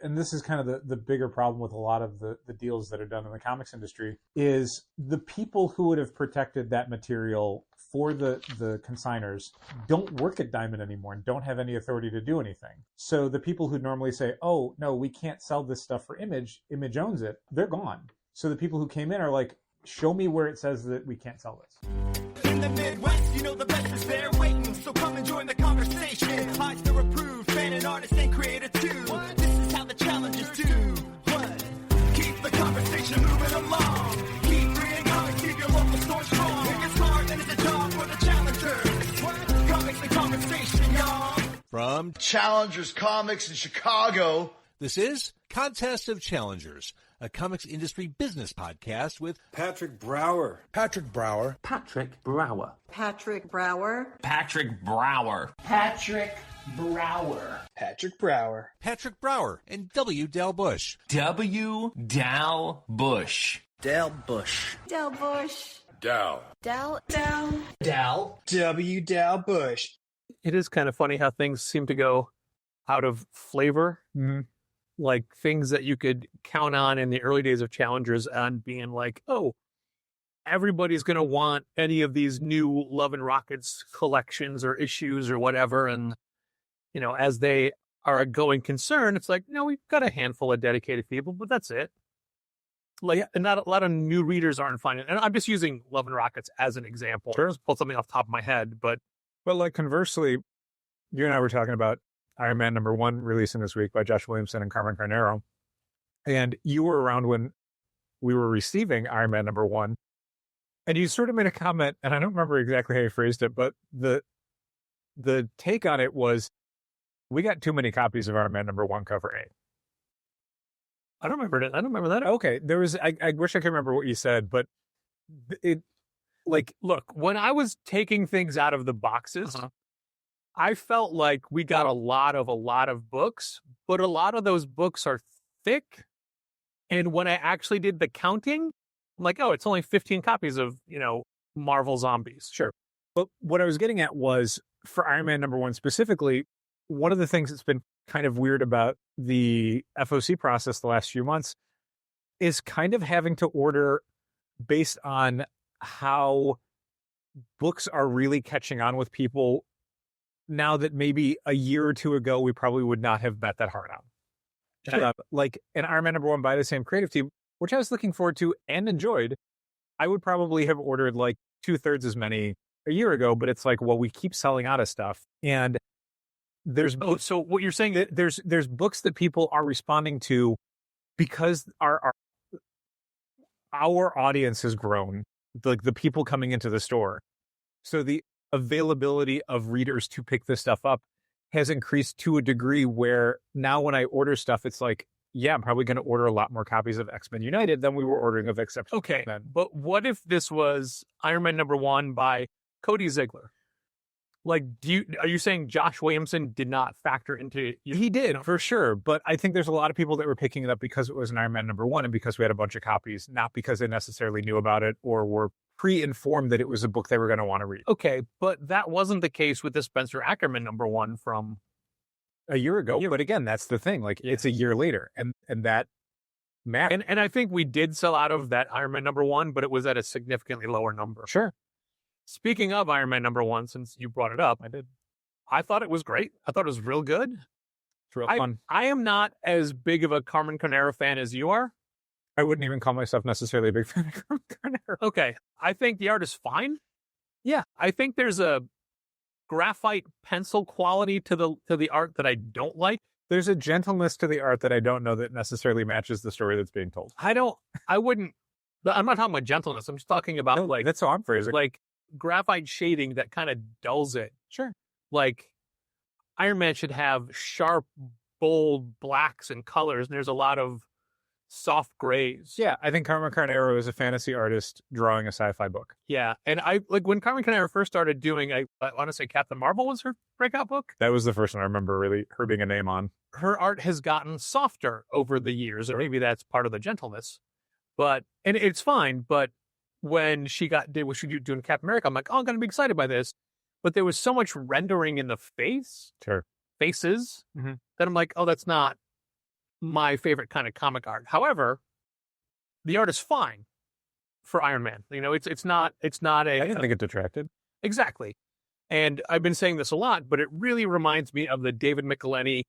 and this is kind of the bigger problem with a lot of the deals that are done in the comics industry, is the people who would have protected that material for the consigners don't work at Diamond anymore and don't have any authority to do anything. So the people who normally say, oh, no, we can't sell this stuff for Image owns it, they're gone. So the people who came in are like, show me where it says that we can't sell this. In the Midwest, you know the best is there waiting, so come and join the conversation. I still approve, fan and artist and creator too. This is how the challengers do. What? Keep the conversation moving along. Keep reading comics, keep your local store strong. It gets hard and it's a job for the challengers. What? Comics and conversation, y'all. From Challengers Comics in Chicago, this is Contest of Challengers, a comics industry business podcast with Patrick Brower. Patrick Brower. Patrick Brower. Patrick Brower. Patrick Brower. Patrick Brower. Patrick Brower. Patrick Brower and W. Dal Bush. W. Dal Bush. Dal Bush. Dal Bush. Dal. Dal. Dal. Dal. W. Dal Bush. It is kind of funny how things seem to go out of flavor. Mm-hmm. Like things that you could count on in the early days of Challengers on being like, oh, everybody's going to want any of these new Love and Rockets collections or issues or whatever. And, you know, as they are a going concern, it's like, no, we've got a handful of dedicated people, but that's it. Like, and not a lot of new readers aren't finding it. And I'm just using Love and Rockets as an example. Sure. Just pull something off the top of my head, but like conversely, you and I were talking about Iron Man #1 releasing this week by Josh Williamson and Carmen Carnero. And you were around when we were receiving Iron Man #1. And you sort of made a comment, and I don't remember exactly how you phrased it, but the take on it was, we got too many copies of Iron Man #1 cover A. I don't remember it. I don't remember that. Okay. There was, I wish I could remember what you said, but it, like, look, when I was taking things out of the boxes, I felt like we got a lot of books, but a lot of those books are thick. And when I actually did the counting, I'm like, oh, it's only 15 copies of, you know, Marvel Zombies. Sure. But what I was getting at was, for Iron Man #1 specifically, one of the things that's been kind of weird about the FOC process the last few months is kind of having to order based on how books are really catching on with people now that maybe a year or two ago we probably would not have bet that hard on. Sure. Like an Iron Man #1 by the same creative team, which I was looking forward to and enjoyed, I would probably have ordered like 2/3 as many a year ago, but it's like, well, we keep selling out of stuff. And there's so what you're saying that there's books that people are responding to because our audience has grown, like the people coming into the store. So the availability of readers to pick this stuff up has increased to a degree where now when I order stuff, it's like, yeah, I'm probably going to order a lot more copies of X-Men United than we were ordering of Exception. Okay, Men. But what if this was Iron Man #1 by Cody Ziegler? Like, are you saying Josh Williamson did not factor into? He did, for sure. But I think there's a lot of people that were picking it up because it was an Iron Man #1 and because we had a bunch of copies, not because they necessarily knew about it or were pre-informed that it was a book they were going to want to read. Okay, but that wasn't the case with the Spencer Ackerman #1 from a year ago. Yeah, but again, that's the thing. Like, it's a year later, and that matters. And I think we did sell out of that Iron Man #1, but it was at a significantly lower number. Sure. Speaking of Iron Man #1, since you brought it up, I thought it was great. I thought it was real good. It's real fun. I am not as big of a Carmen Carnero fan as you are. I wouldn't even call myself necessarily a big fan of Carmen Carnero. Okay. I think the art is fine. Yeah. I think there's a graphite pencil quality to the art that I don't like. There's a gentleness to the art that I don't know that necessarily matches the story that's being told. I'm not talking about gentleness. I'm just talking about that's how I'm phrasing. Like graphite shading that kind of dulls it. Sure. Like Iron Man should have sharp, bold blacks and colors, and there's a lot of soft grays. Yeah, I think Carmen Carnero is a fantasy artist drawing a sci-fi book. Yeah, and I like when Carmen Carnero first started doing, I want to say Captain Marvel was her breakout book. That was the first one I remember really her being a name on. Her art has gotten softer over the years, or maybe that's part of the gentleness. And it's fine, but when she did what she did doing Captain America, I'm like, oh, I'm going to be excited by this. But there was so much rendering in the faces, that I'm like, oh, that's not my favorite kind of comic art. However, the art is fine for Iron Man. You know, it's not a. I didn't think it detracted. Exactly. And I've been saying this a lot, but it really reminds me of the David Michelinie,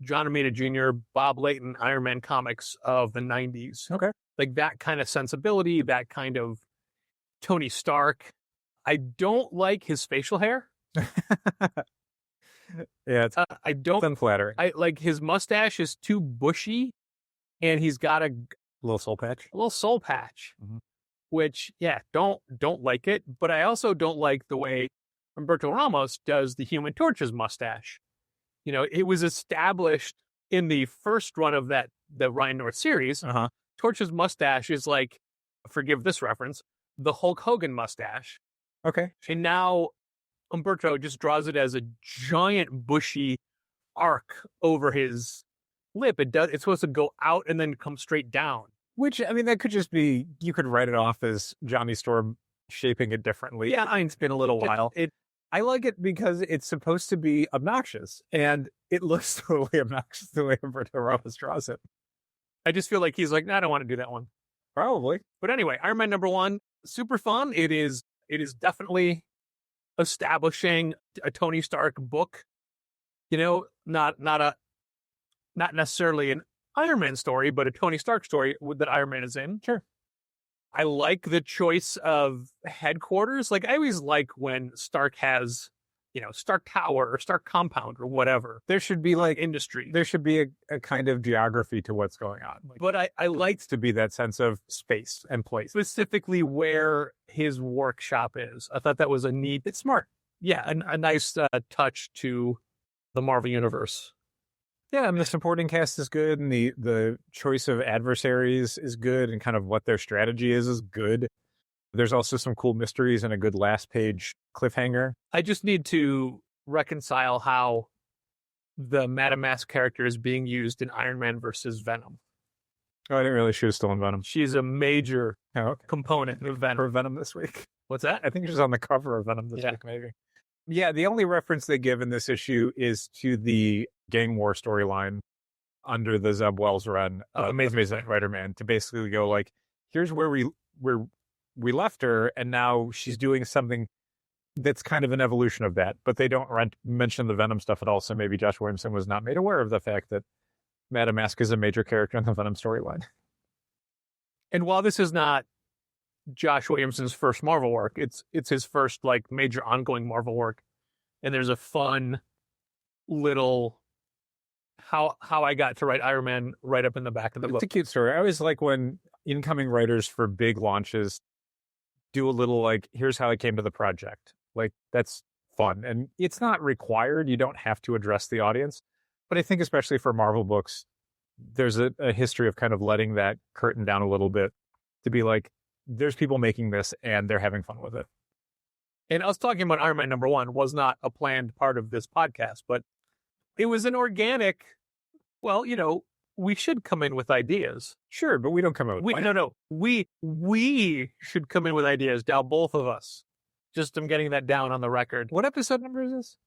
John Romita Jr., Bob Layton Iron Man comics of the 90s. Okay. Like that kind of sensibility, that kind of Tony Stark. I don't like his facial hair. Yeah, it's I don't. unflattering. I like his mustache is too bushy, and he's got a Little soul patch. little soul patch, Mhm. which don't like it. But I also don't like the way Humberto Ramos does the Human Torch's mustache. You know, it was established in the first run of the Ryan North series. Uh-huh. Torch's mustache is like, forgive this reference, the Hulk Hogan mustache. Okay. And now Humberto just draws it as a giant bushy arc over his lip. It's supposed to go out and then come straight down. Which, I mean, that could just be, you could write it off as Johnny Storm shaping it differently. Yeah, it's been a little while. I like it because it's supposed to be obnoxious, and it looks totally obnoxious the way Humberto Ramos draws it. I just feel like he's like, nah, I don't want to do that one. Probably. But anyway, Iron Man #1, super fun. It is definitely establishing a Tony Stark book. You know, not necessarily an Iron Man story, but a Tony Stark story that Iron Man is in. Sure. I like the choice of headquarters. Like, I always like when Stark has, you know, Stark Tower or Stark Compound or whatever. There should be like Industry. there should be a kind of geography to what's going on. Like, But I liked to be that sense of space and place. specifically where his workshop is. I thought that was a neat, It's smart. yeah, a nice touch to the Marvel Universe. Yeah, and the supporting cast is good, and the choice of adversaries is good, and kind of what their strategy is good. There's also some cool mysteries and a good last page cliffhanger. I just need to reconcile how the Madame Mask character is being used in Iron Man versus Venom. Oh, I didn't realize she was still in Venom. She's a major Oh, okay. component of Venom. For Venom this week. What's that? I think she's on the cover of Venom this week, maybe. Yeah, the only reference they give in this issue is to the gang war storyline under the Zeb Wells run of Amazing Spider-Man, to basically go like, here's where we left her, and now she's doing something that's kind of an evolution of that. But they don't mention the Venom stuff at all, so maybe Josh Williamson was not made aware of the fact that Madame Mask is a major character in the Venom storyline. And while this is not Josh Williamson's first Marvel work, it's his first like major ongoing Marvel work. And there's a fun little how I got to write Iron Man right up in the back of the book. It's a cute story. I always like when incoming writers for big launches do a little like, here's how I came to the project. Like, that's fun. And it's not required. You don't have to address the audience. But I think especially for Marvel books, there's a history of kind of letting that curtain down a little bit to be like, there's people making this and they're having fun with it. And us talking about Iron Man #1 was not a planned part of this podcast, but it was an organic, well, you know, we should come in with ideas. Sure, but we don't come out with We should come in with ideas, now both of us. Just I'm getting that down on the record. What episode number is this?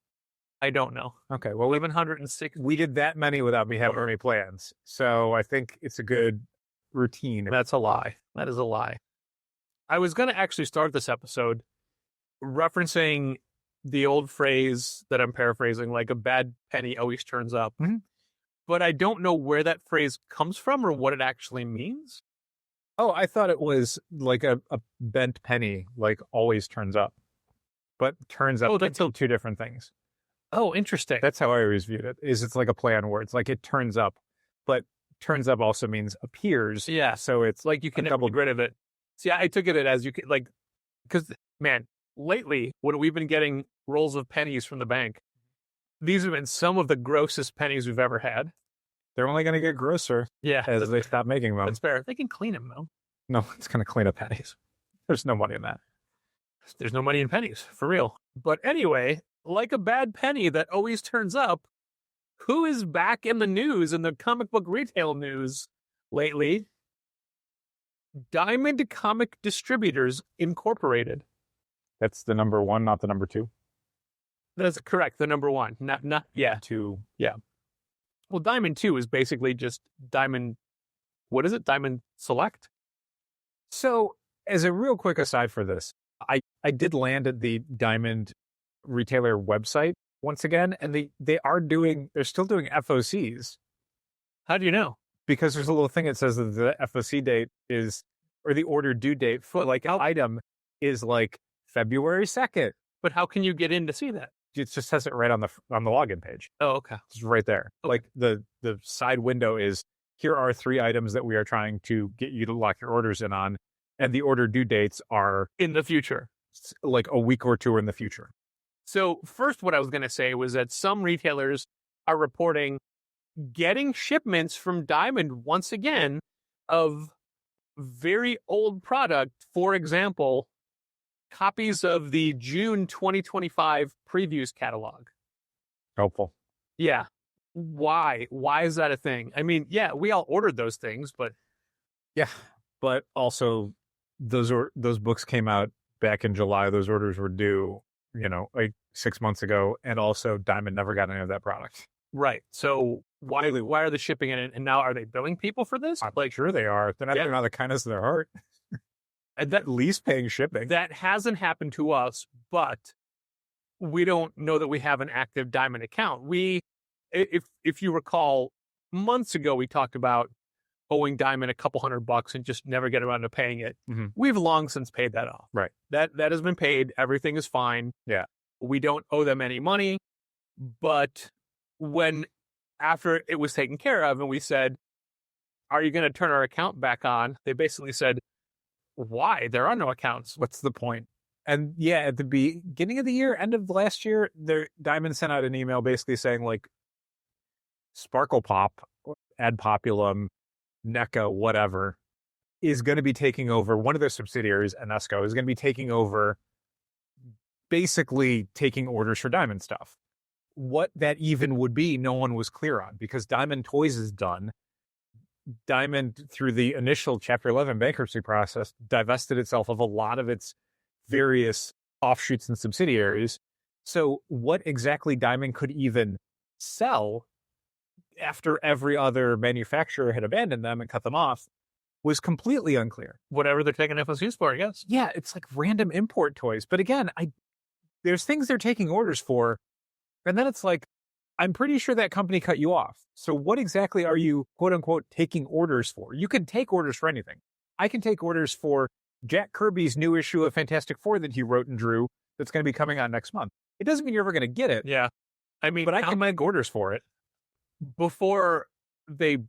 I don't know. Okay, well, 1106. we did that many without me having any plans. So I think it's a good routine. That's a lie. That is a lie. I was going to actually start this episode referencing the old phrase that I'm paraphrasing, like a bad penny always turns up. Mm-hmm. But I don't know where that phrase comes from or what it actually means. Oh, I thought it was like a bent penny, like always turns up. But turns up, that's two different things. Oh, interesting. That's how I always viewed it, is it's like a play on words. Like it turns up, but turns up also means appears. Yeah. So it's like you can never get rid of it. See, I took it as you could, like, because, man, lately, when we've been getting rolls of pennies from the bank, these have been some of the grossest pennies we've ever had. They're only going to get grosser as they stop making them. That's fair. They can clean them, though. No, it's going to clean up pennies. There's no money in that. There's no money in pennies, for real. But anyway, like a bad penny that always turns up, who is back in the news, in the comic book retail news lately? Diamond Comic Distributors Incorporated. That's the number one, not the number two. That's correct. The number one. Not yeah. Two. Yeah. Well, Diamond 2 is basically just Diamond, what is it? Diamond Select? So, as a real quick aside for this, I did land at the Diamond retailer website once again, and they're still doing FOCs. How do you know? Because there's a little thing that says that the FOC date is, or the order due date for like item is like February 2nd. But how can you get in to see that? It just says it right on the login page. Oh, okay. It's right there. Okay. Like the side window is, here are 3 items that we are trying to get you to lock your orders in on. And the order due dates are In the future. like a week or 2 in the future. So first, what I was going to say was that some retailers are reporting getting shipments from Diamond once again of very old product. For example, copies of the June 2025 previews catalog. Helpful. Yeah. Why? Why is that a thing? I mean, yeah, we all ordered those things, but Yeah. But also those books came out back in July. Those orders were due, like 6 months ago. And also Diamond never got any of that product. right. So why are they shipping it? And now are they billing people for this? I'm sure they are. They're not doing it out of the kindness of their heart. And At least paying shipping. that hasn't happened to us, but we don't know that we have an active Diamond account. If you recall, months ago, we talked about owing Diamond a couple $100 and just never get around to paying it. Mhm. We've long since paid that off. Right. That has been paid. Everything is fine. Yeah. We don't owe them any money. But after it was taken care of and we said, are you going to turn our account back on? They basically said, why? There are no accounts. What's the point? And yeah, at the beginning of the year, end of last year, Diamond sent out an email basically saying like Sparkle Pop, Ad Populum, NECA, whatever, is going to be taking over. One of their subsidiaries, Enesco, is going to be taking over, basically taking orders for Diamond stuff. What that even would be, no one was clear on, because Diamond Toys is done. Diamond, through the initial Chapter 11 bankruptcy process, divested itself of a lot of its various offshoots and subsidiaries. So what exactly Diamond could even sell after every other manufacturer had abandoned them and cut them off was completely unclear. Whatever they're taking FOCs for, I guess. Yeah, it's like random import toys. But again, there's things they're taking orders for, and then it's like, I'm pretty sure that company cut you off. So what exactly are you, quote unquote, taking orders for? You can take orders for anything. I can take orders for Jack Kirby's new issue of Fantastic Four that he wrote and drew that's going to be coming out next month. It doesn't mean you're ever going to get it. Yeah. I mean, but I can make orders for it. Before they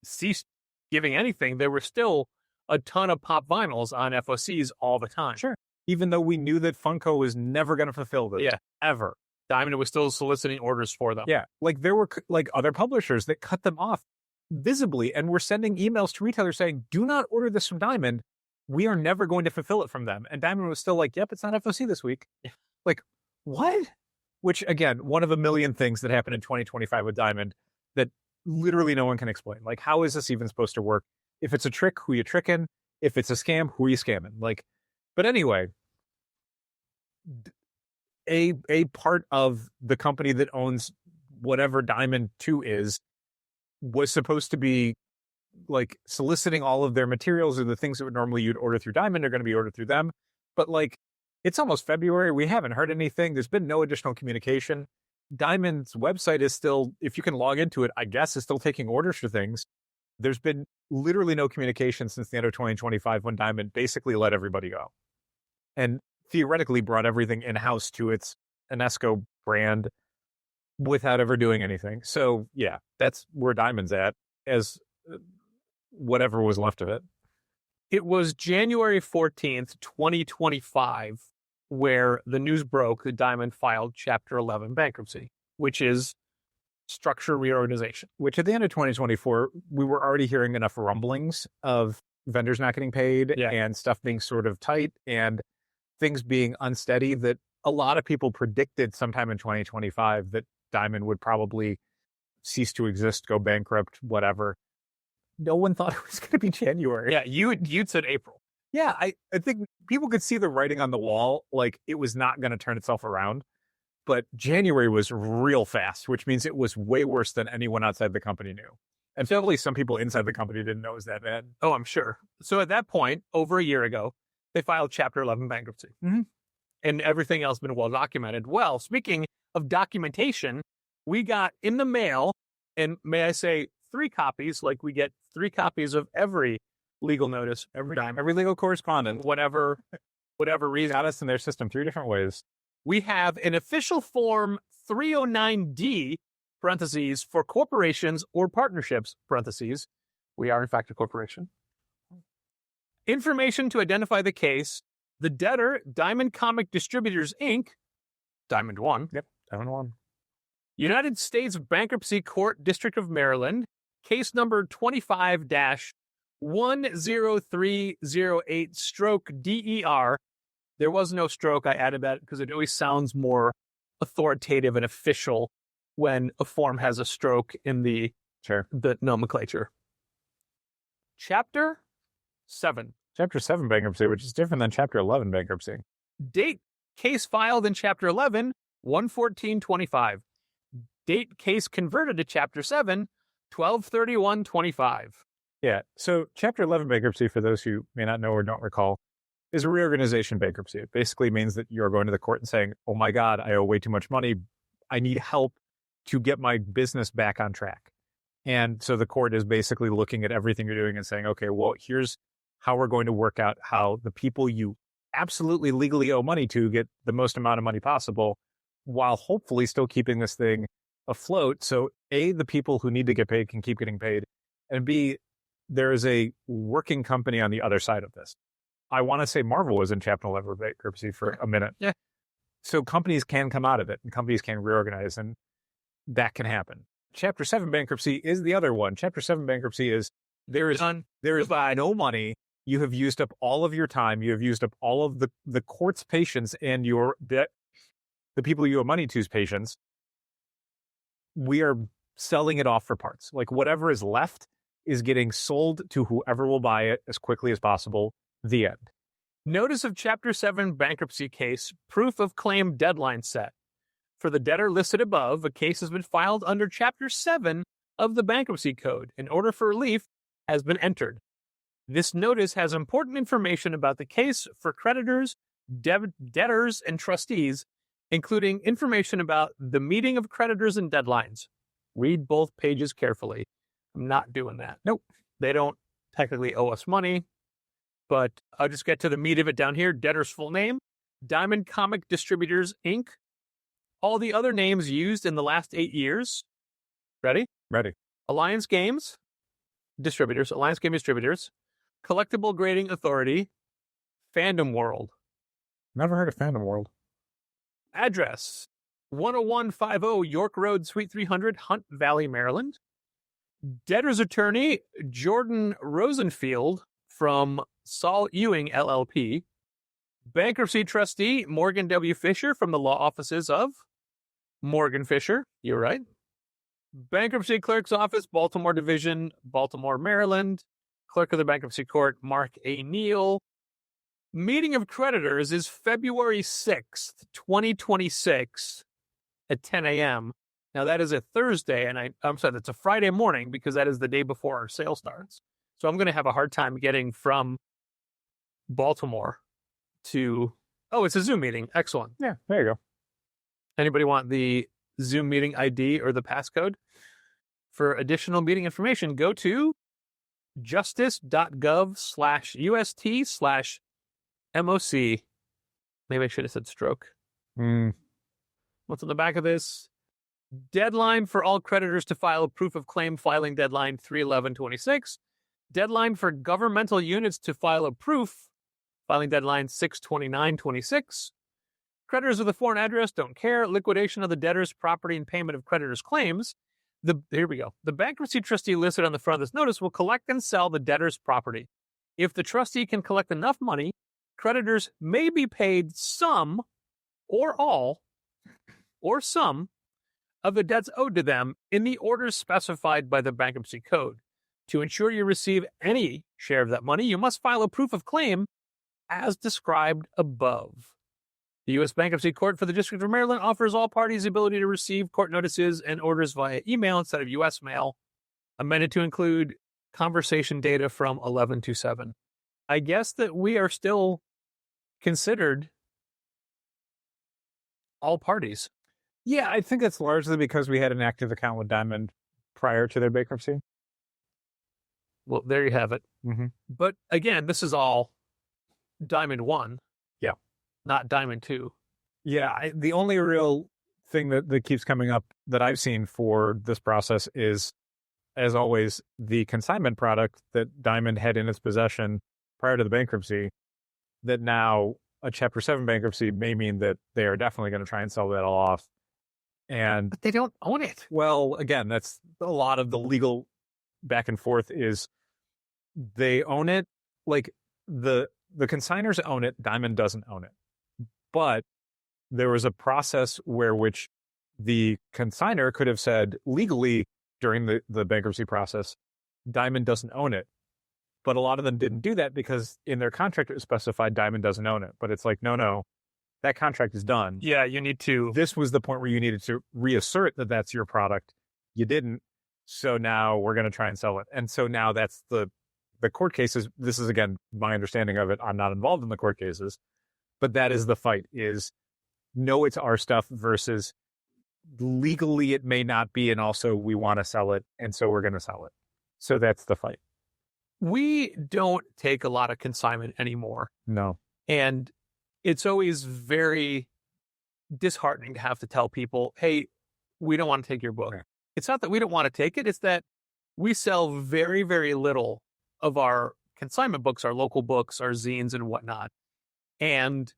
ceased giving anything, there were still a ton of pop vinyls on FOCs all the time. Sure. Even though we knew that Funko was never going to fulfill this. Yeah. Ever. Diamond was still soliciting orders for them. Yeah. Like there were like other publishers that cut them off visibly and were sending emails to retailers saying, do not order this from Diamond. We are never going to fulfill it from them. And Diamond was still like, yep, it's not FOC this week. Like, what? Which, again, one of a million things that happened in 2025 with Diamond that literally no one can explain. Like, how is this even supposed to work? If it's a trick, who you tricking? If it's a scam, who are you scamming? Like, but anyway, a part of the company that owns whatever Diamond 2 is was supposed to be like soliciting all of their materials, or the things that would normally you'd order through Diamond are going to be ordered through them. But like, it's almost February. We haven't heard anything. There's been no additional communication. Diamond's website is still, if you can log into it, I guess is still taking orders for things. There's been literally no communication since the end of 2025 when Diamond basically let everybody go and theoretically brought everything in-house to its Enesco brand without ever doing anything. So yeah, that's where Diamond's at, as whatever was left of it. It was January 14th, 2025, where the news broke that Diamond filed Chapter 11 bankruptcy, which is structure reorganization. Which at the end of 2024, we were already hearing enough rumblings of vendors not getting paid and stuff being sort of tight and things being unsteady that a lot of people predicted sometime in 2025 that Diamond would probably cease to exist, go bankrupt, whatever. No one thought it was going to be January. Yeah, you'd said April. Yeah, I think people could see the writing on the wall, like it was not going to turn itself around. But January was real fast, which means it was way worse than anyone outside the company knew. And probably some people inside the company didn't know it was that bad. Oh, I'm sure. So at that point, over a year ago, they filed Chapter 11 bankruptcy. Mm-hmm. And everything else been well documented. Well, speaking of documentation, we got in the mail, and may I say 3 copies, like we get 3 copies of every legal notice every time. Every legal correspondent, Whatever reason. got us in their system 3 different ways. We have an official form 309D, parentheses, for corporations or partnerships, parentheses. We are, in fact, a corporation. Information to identify the case. The debtor, Diamond Comic Distributors, Inc., Diamond 1. Yep, Diamond 1. United States Bankruptcy Court, District of Maryland, case number 25-10308-DER. There was no stroke. I added that because it always sounds more authoritative and official when a form has a stroke in the nomenclature. Chapter 7. Chapter 7 bankruptcy, which is different than Chapter 11 bankruptcy. Date, case filed in Chapter 11, 1/14/25. Date, case converted to Chapter 7, 12/31/25. Yeah, so Chapter 11 bankruptcy, for those who may not know or don't recall, is a reorganization bankruptcy. It basically means that you're going to the court and saying, oh my God, I owe way too much money. I need help to get my business back on track. And so the court is basically looking at everything you're doing and saying, okay, well, here's how we're going to work out how the people you absolutely legally owe money to get the most amount of money possible while hopefully still keeping this thing afloat. So A, the people who need to get paid can keep getting paid. And B, there is a working company on the other side of this. I want to say Marvel was in Chapter 11 bankruptcy for a minute. Yeah. So companies can come out of it and companies can reorganize, and that can happen. Chapter 7 bankruptcy is the other one. Chapter 7 bankruptcy is there is no money. You have used up all of your time. You have used up all of the court's patience and the people you owe money to's patience. We are selling it off for parts. Like whatever is left is getting sold to whoever will buy it as quickly as possible. The end. Notice of Chapter 7 bankruptcy case, proof of claim deadline set. For the debtor listed above, a case has been filed under Chapter 7 of the Bankruptcy Code. An order for relief has been entered. This notice has important information about the case for creditors, debtors, and trustees, including information about the meeting of creditors and deadlines. Read both pages carefully. I'm not doing that. Nope. They don't technically owe us money, but I'll just get to the meat of it down here. Debtor's full name, Diamond Comic Distributors, Inc. All the other names used in the last 8 years. Ready? Ready. Alliance Game Distributors, Collectible Grading Authority, Fandom World. Never heard of Fandom World. Address, 10150 York Road, Suite 300, Hunt Valley, Maryland. Debtor's attorney, Jordan Rosenfield from Saul Ewing, LLP. Bankruptcy trustee, Morgan W. Fisher from the law offices of Morgan Fisher. You're right. Bankruptcy clerk's office, Baltimore Division, Baltimore, Maryland. Clerk of the Bankruptcy Court, Mark A. Neal. Meeting of creditors is February 6th, 2026 at 10 a.m. Now, that is a Thursday, and I'm sorry, that's a Friday morning because that is the day before our sale starts. So I'm going to have a hard time getting from Baltimore to... Oh, it's a Zoom meeting. Excellent. Yeah, there you go. Anybody want the Zoom meeting ID or the passcode? For additional meeting information, go to justice.gov/UST/MOC. Maybe I should have said stroke. What's on the back of this? Deadline for all creditors to file a proof of claim, filing deadline 3/11/26. Deadline for governmental units to file a proof, filing deadline 6/29/26. Creditors with a foreign address don't care. Liquidation of the debtor's property and payment of creditors' claims. Here we go. The bankruptcy trustee listed on the front of this notice will collect and sell the debtor's property. If the trustee can collect enough money, creditors may be paid some or all or some of the debts owed to them in the orders specified by the Bankruptcy Code. To ensure you receive any share of that money, you must file a proof of claim as described above. The U.S. Bankruptcy Court for the District of Maryland offers all parties the ability to receive court notices and orders via email instead of U.S. mail, amended to include conversation data from 11-7. I guess that we are still considered all parties. Yeah, I think it's largely because we had an active account with Diamond prior to their bankruptcy. Well, there you have it. Mm-hmm. But again, this is all Diamond 1. Yeah. Not Diamond 2. Yeah, the only real thing that keeps coming up that I've seen for this process is, as always, the consignment product that Diamond had in its possession prior to the bankruptcy, that now a Chapter 7 bankruptcy may mean that they are definitely going to try and sell that all off. And But they don't own it. well, again, that's a lot of the legal back and forth is they own it. Like the consigners own it. Diamond doesn't own it. But there was a process which the consigner could have said legally during the bankruptcy process, Diamond doesn't own it. But a lot of them didn't do that because in their contract it was specified Diamond doesn't own it. But it's like, no, that contract is done. Yeah, you need to. This was the point where you needed to reassert that that's your product. You didn't. So now we're going to try and sell it. And so now that's the court cases. This is, again, my understanding of it. I'm not involved in the court cases. But that is the fight, is no, it's our stuff versus legally it may not be. And also we want to sell it. And so we're going to sell it. So that's the fight. We don't take a lot of consignment anymore. No. And it's always very disheartening to have to tell people, hey, we don't want to take your book. Right. It's not that we don't want to take it. It's that we sell very, very little of our consignment books, our local books, our zines and whatnot. And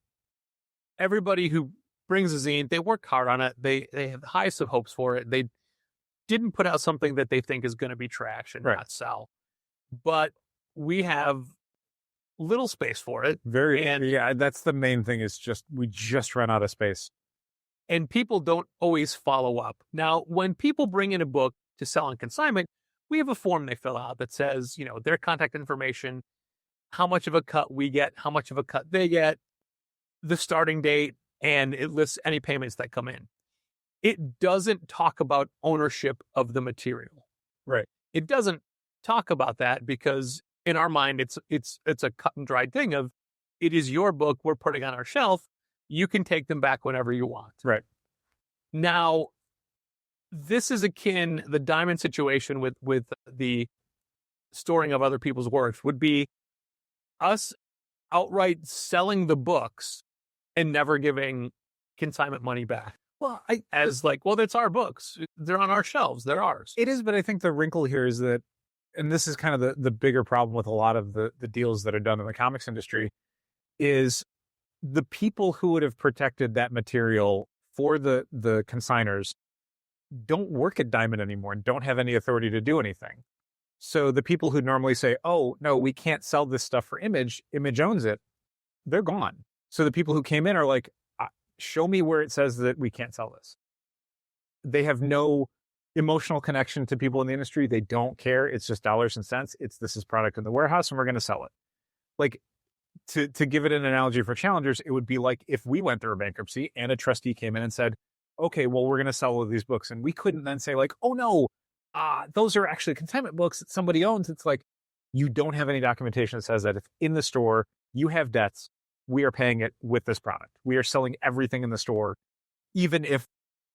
everybody who brings a zine, they work hard on it. They have the highest of hopes for it. They didn't put out something that they think is going to be trash and not sell. But we have little space for it. Yeah, that's the main thing, is just we just run out of space. And people don't always follow up. Now, when people bring in a book to sell on consignment, we have a form they fill out that says, their contact information, how much of a cut we get, how much of a cut they get, the starting date, and it lists any payments that come in. It doesn't talk about ownership of the material. Right. It doesn't talk about that because in our mind, it's a cut and dried thing of, it is your book we're putting on our shelf. You can take them back whenever you want. Right. Now, this is akin, the Diamond situation with the storing of other people's works would be us outright selling the books and never giving consignment money back. Well, that's our books. They're on our shelves. They're ours. It is, but I think the wrinkle here is that, and this is kind of the bigger problem with a lot of the deals that are done in the comics industry, is the people who would have protected that material for the consigners don't work at Diamond anymore and don't have any authority to do anything. So the people who normally say, oh, no, we can't sell this stuff for Image owns it, they're gone. So the people who came in are like, show me where it says that we can't sell this. They have no emotional connection to people in the industry. They don't care. It's just dollars and cents. This is product in the warehouse and we're going to sell it. Like, to give it an analogy for challengers, it would be like if we went through a bankruptcy and a trustee came in and said, okay, well, we're going to sell all of these books. And we couldn't then say like, oh no, those are actually consignment books that somebody owns. It's like, you don't have any documentation that says that if in the store you have debts, we are paying it with this product. We are selling everything in the store, even if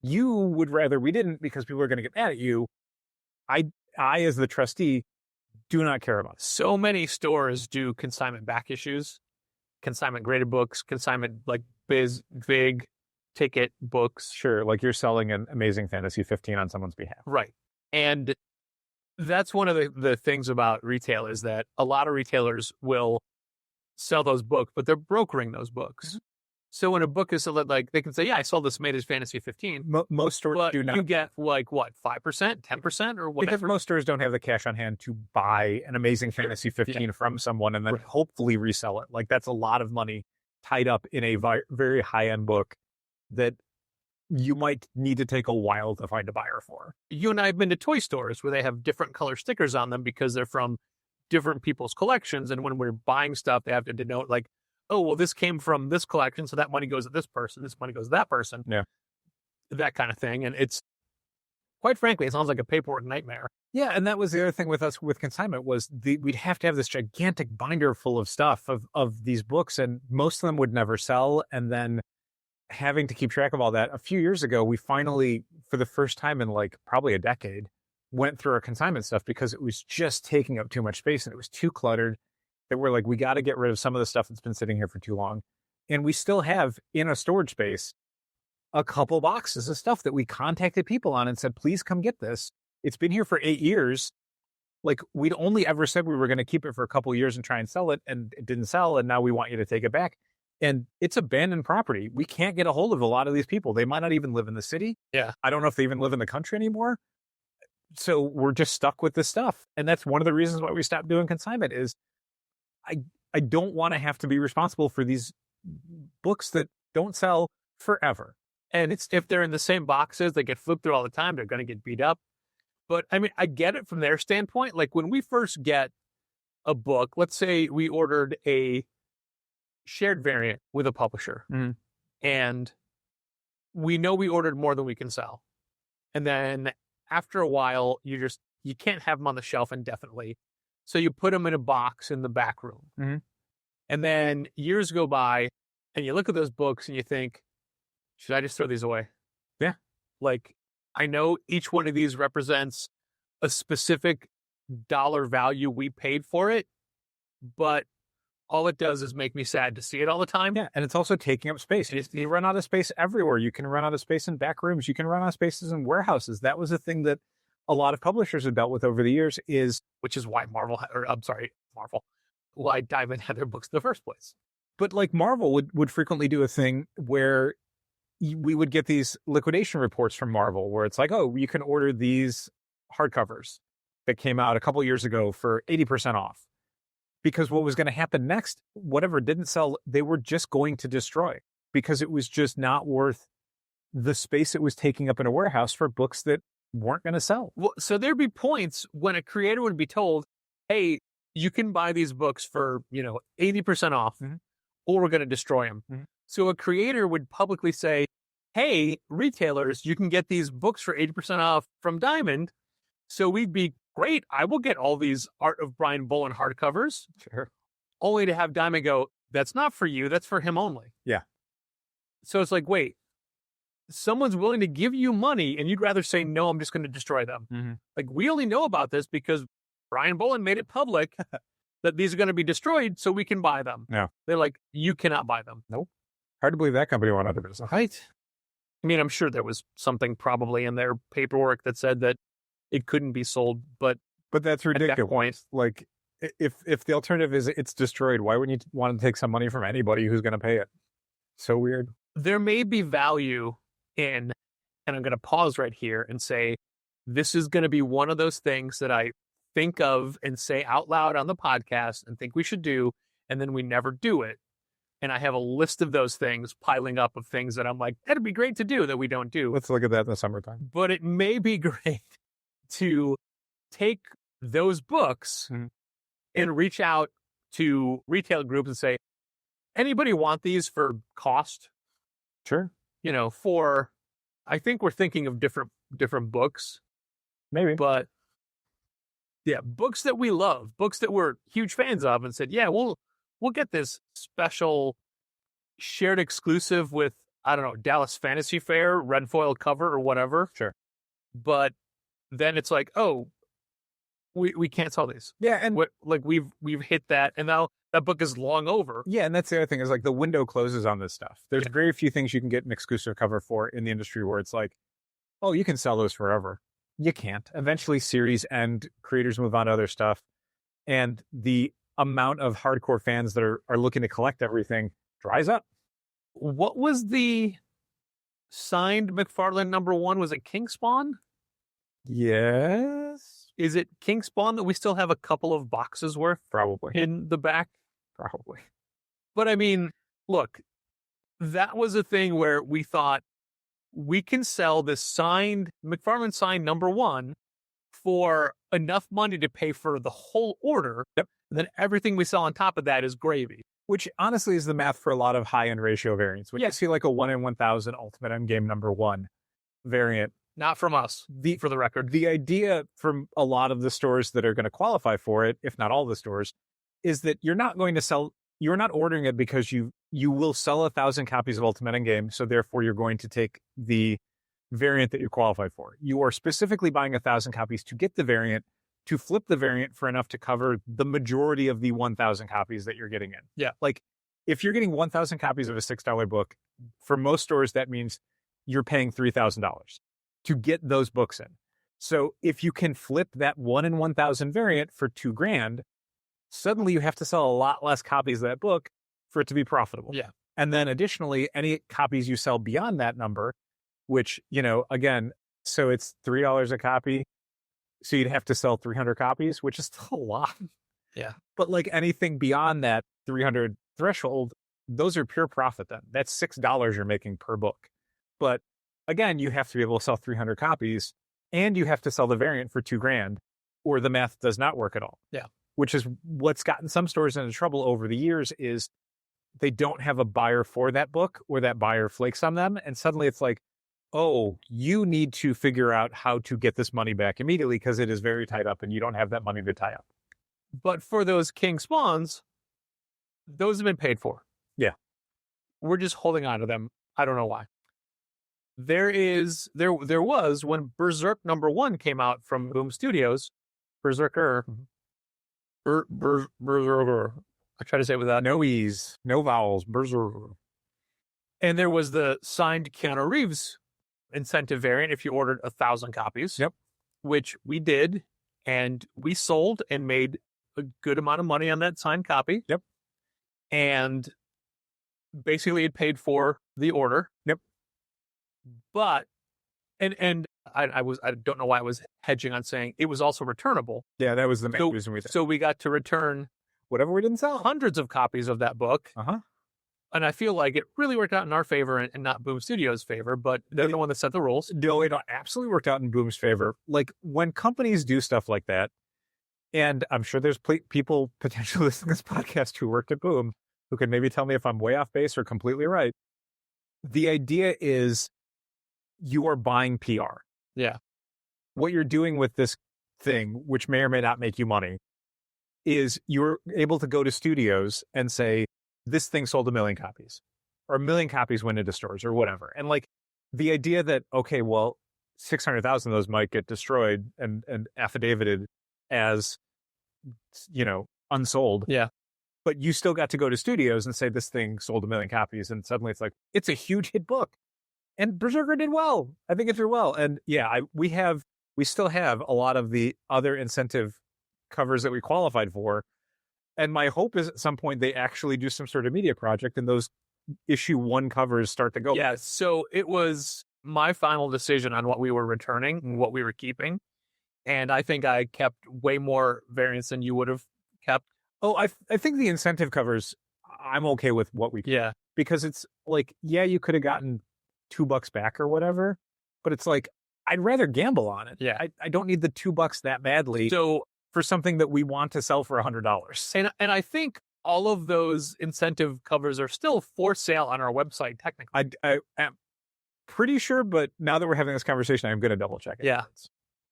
you would rather we didn't because people are going to get mad at you. I as the trustee, do not care about it. So many stores do consignment back issues, consignment graded books, consignment like big ticket books. Sure, like you're selling an Amazing Fantasy 15 on someone's behalf. Right. And that's one of the things about retail is that a lot of retailers will sell those books, but they're brokering those books. Mm-hmm. So when a book is sold, like they can say, yeah, I sold this Amazing Fantasy 15. Most stores do not. You get like what, 5%, 10% or whatever? Because most stores don't have the cash on hand to buy an Amazing Fantasy 15 from someone and then hopefully resell it. Like that's a lot of money tied up in a very high-end book that you might need to take a while to find a buyer for. You and I have been to toy stores where they have different color stickers on them because they're from different people's collections. And when we're buying stuff, they have to denote like, oh, well, this came from this collection, so that money goes to this person, this money goes to that person. Yeah. That kind of thing. And it's, quite frankly, it sounds like a paperwork nightmare. Yeah, and that was the other thing with us with Consignment was we'd have to have this gigantic binder full of stuff of these books, and most of them would never sell. And then having to keep track of all that. A few years ago, we finally, for the first time in like probably a decade, went through our Consignment stuff because it was just taking up too much space and it was too cluttered. That we're like, we got to get rid of some of the stuff that's been sitting here for too long. And we still have in a storage space a couple boxes of stuff that we contacted people on and said, please come get this. It's been here for 8 years. Like, we'd only ever said we were going to keep it for a couple of years and try and sell it, and it didn't sell, and now we want you to take it back. And it's abandoned property. We can't get a hold of a lot of these people. They might not even live in the city. Yeah. I don't know if they even live in the country anymore. So we're just stuck with this stuff. And that's one of the reasons why we stopped doing Consignment is I don't want to have to be responsible for these books that don't sell forever. And it's, if they're in the same boxes, they get flipped through all the time, they're going to get beat up. But I mean, I get it from their standpoint. Like, when we first get a book, let's say we ordered a shared variant with a publisher, and we know we ordered more than we can sell. And then after a while, you can't have them on the shelf indefinitely. So you put them in a box in the back room. And then years go by and you look at those books and you think, should I just throw these away? Yeah. Like, I know each one of these represents a specific dollar value we paid for it, but all it does is make me sad to see it all the time. Yeah, and it's also taking up space. You run out of space everywhere. You can run out of space in back rooms. You can run out of spaces in warehouses. That was a thing that a lot of publishers have dealt with over the years, which is why why Diamond had their books in the first place. But like Marvel would frequently do a thing where we would get these liquidation reports from Marvel where it's like, oh, you can order these hardcovers that came out a couple years ago for 80% off. Because what was going to happen next, whatever didn't sell, they were just going to destroy because it was just not worth the space it was taking up in a warehouse for books that weren't going to sell. Well, so there'd be points when a creator would be told, hey, you can buy these books for, 80% off, or we're going to destroy them. So a creator would publicly say, hey, retailers, you can get these books for 80% off from Diamond. So we'd be, great, I will get all these Art of Brian Bolland hardcovers. Sure. Only to have Diamond go, that's not for you, that's for him only. Yeah. So it's like, wait, someone's willing to give you money and you'd rather say, no, I'm just going to destroy them. Like, we only know about this because Brian Bolland made it public that these are going to be destroyed so we can buy them. Yeah. They're like, you cannot buy them. Nope. Hard to believe that company went out of business. Right. I mean, I'm sure there was something probably in their paperwork that said that it couldn't be sold, but that's ridiculous. At that point, like, if the alternative is it's destroyed, why wouldn't you want to take some money from anybody who's going to pay it? So weird. There may be value in, and I'm going to pause right here and say, this is going to be one of those things that I think of and say out loud on the podcast and think we should do, and then we never do it. And I have a list of those things piling up of things that I'm like, that'd be great to do that we don't do. Let's look at that in the summertime. But it may be great to take those books and reach out to retail groups and say, anybody want these for cost? Sure. For, I think we're thinking of different books. Maybe. But yeah, books that we love, books that we're huge fans of, and said, yeah, we'll get this special shared exclusive with, I don't know, Dallas Fantasy Fair, red foil cover or whatever. Sure. But then it's like, oh, we can't sell these. Yeah, and we've hit that, and now that book is long over. Yeah, and that's the other thing is like the window closes on this stuff. There's very few things you can get an exclusive cover for in the industry where it's like, oh, you can sell those forever. You can't. Eventually, series end, creators move on to other stuff, and the amount of hardcore fans that are looking to collect everything dries up. What was the signed McFarlane #1? Was it King Spawn? Yes. Is it King Spawn that we still have a couple of boxes worth? Probably. In the back? Probably. But I mean, look, that was a thing where we thought we can sell this signed, McFarlane signed #1 for enough money to pay for the whole order. Yep. And then everything we sell on top of that is gravy. Which honestly is the math for a lot of high-end ratio variants. When you see like a 1 in 1,000 Ultimate Endgame #1 variant. Not from us, for the record. The idea from a lot of the stores that are going to qualify for it, if not all the stores, is that you're not ordering it because you will sell 1,000 copies of Ultimate Endgame, so therefore you're going to take the variant that you're qualified for. You are specifically buying 1,000 copies to get the variant, to flip the variant for enough to cover the majority of the 1,000 copies that you're getting in. Yeah. Like, if you're getting 1,000 copies of a $6 book, for most stores, that means you're paying $3,000 to get those books in. So if you can flip that 1 in 1,000 variant for $2,000, suddenly you have to sell a lot less copies of that book for it to be profitable. Yeah. And then additionally, any copies you sell beyond that number, which, again, so it's $3 a copy. So you'd have to sell 300 copies, which is still a lot. Yeah. But like anything beyond that 300 threshold, those are pure profit then. That's $6 you're making per book. But again, you have to be able to sell 300 copies and you have to sell the variant for $2,000 or the math does not work at all. Yeah. Which is what's gotten some stores into trouble over the years is they don't have a buyer for that book or that buyer flakes on them. And suddenly it's like, oh, you need to figure out how to get this money back immediately because it is very tied up and you don't have that money to tie up. But for those King Spawns, those have been paid for. Yeah. We're just holding on to them. I don't know why. There was when Berserk #1 came out from Boom Studios, Berserker. Berserker. I try to say it without no e's, no vowels, Berserker. And there was the signed Keanu Reeves incentive variant if you ordered 1,000 copies. Yep. Which we did, and we sold and made a good amount of money on that signed copy. Yep. And basically it paid for the order. Yep. But and I don't know why I was hedging on saying it was also returnable. Yeah, that was the main reason we did. So we got to return whatever we didn't sell. Hundreds of copies of that book. Uh-huh. And I feel like it really worked out in our favor and not Boom Studios' favor, but they're the one that set the rules. No, it absolutely worked out in Boom's favor. Like, when companies do stuff like that, and I'm sure there's people potentially listening to this podcast who worked at Boom who can maybe tell me if I'm way off base or completely right. The idea is you are buying PR. Yeah. What you're doing with this thing, which may or may not make you money, is you're able to go to studios and say, this thing sold 1 million copies or 1 million copies went into stores or whatever. And like the idea that, okay, well, 600,000 of those might get destroyed and affidavitted as, unsold. Yeah. But you still got to go to studios and say this thing sold 1 million copies. And suddenly it's like, it's a huge hit book. And Berserker did well. I think it did well. And yeah, we still have a lot of the other incentive covers that we qualified for. And my hope is at some point they actually do some sort of media project and those issue 1 covers start to go. Yeah, so it was my final decision on what we were returning and what we were keeping. And I think I kept way more variants than you would have kept. Oh, I think the incentive covers, I'm okay with what we keep. Yeah. Because it's like, yeah, you could have gotten $2 back or whatever, but it's like, I'd rather gamble on it. Yeah. I don't need the $2 that badly. So for something that we want to sell for $100. And I think all of those incentive covers are still for sale on our website, technically. I am pretty sure, but now that we're having this conversation, I'm going to double check it. Yeah.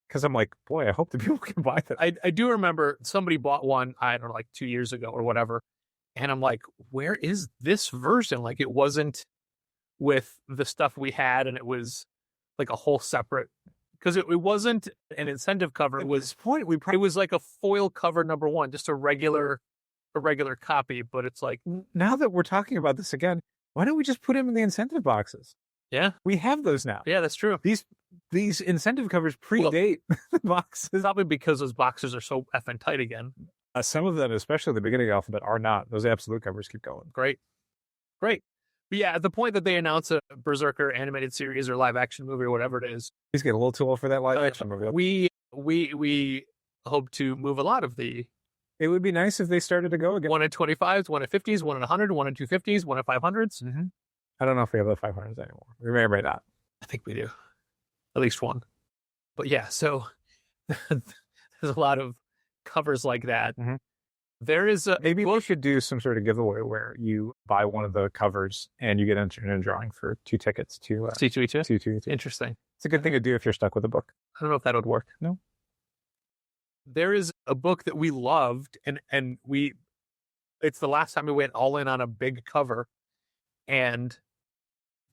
Because I'm like, boy, I hope the people can buy that. I do remember somebody bought one, I don't know, like 2 years ago or whatever. And I'm like, where is this version? Like, it wasn't with the stuff we had, and it was like a whole separate, because it wasn't an incentive cover. It was it was like a foil cover #1, just a regular copy. But it's like, now that we're talking about this again, why don't we just put them in the incentive boxes? Yeah, we have those now. Yeah, that's true. These incentive covers predate the boxes. Probably because those boxes are so effing tight again. Some of them, especially the beginning Alphabet, are not. Those absolute covers keep going. Great. But yeah, at the point that they announce a Berserker animated series or live action movie or whatever it is, he's getting a little too old for that live action movie. We hope to move a lot of the. It would be nice if they started to go again. 1 in 25s, 1 in 50s, 1 in 100, 1 in 250s, 1 in 500s. Mm-hmm. I don't know if we have the 500s anymore. We may or may not. I think we do. At least one. But yeah, so there's a lot of covers like that There is a Maybe we should do some sort of giveaway where you buy one of the covers and you get entered in a drawing for 2 tickets to C2E2. C2E2. Interesting. It's a good thing to do if you're stuck with a book. I don't know if that would work. No. There is a book that we loved, and it's the last time we went all in on a big cover. And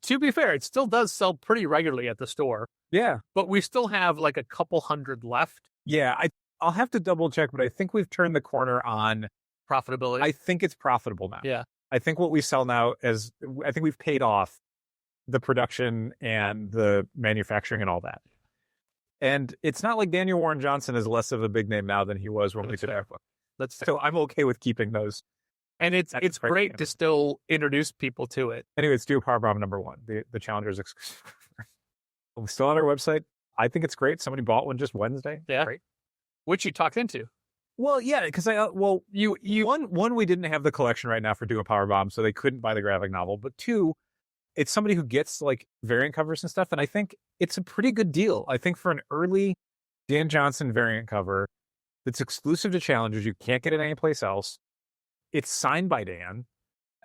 to be fair, it still does sell pretty regularly at the store, Yeah. but we still have like a couple hundred left. Yeah. I'll have to double check, but I think we've turned the corner on Profitability. I think it's profitable now. Yeah. I think what we sell now I think we've paid off the production and the manufacturing and all that. And it's not like Daniel Warren Johnson is less of a big name now than he was when we did our book. So I'm okay with keeping those. And it's great to still introduce people to it. Anyway, it's Do Power Bomb number 1, the Challengers exclusive. We're still on our website. I think it's great. Somebody bought one just Wednesday. Yeah. Great. Which you talked into. Well, yeah, because you one we didn't have the collection right now for Do a Power Bomb, so they couldn't buy the graphic novel. But 2, it's somebody who gets like variant covers and stuff, and I think it's a pretty good deal. I think for an early Dan Johnson variant cover that's exclusive to Challengers, you can't get it anyplace else. It's signed by Dan,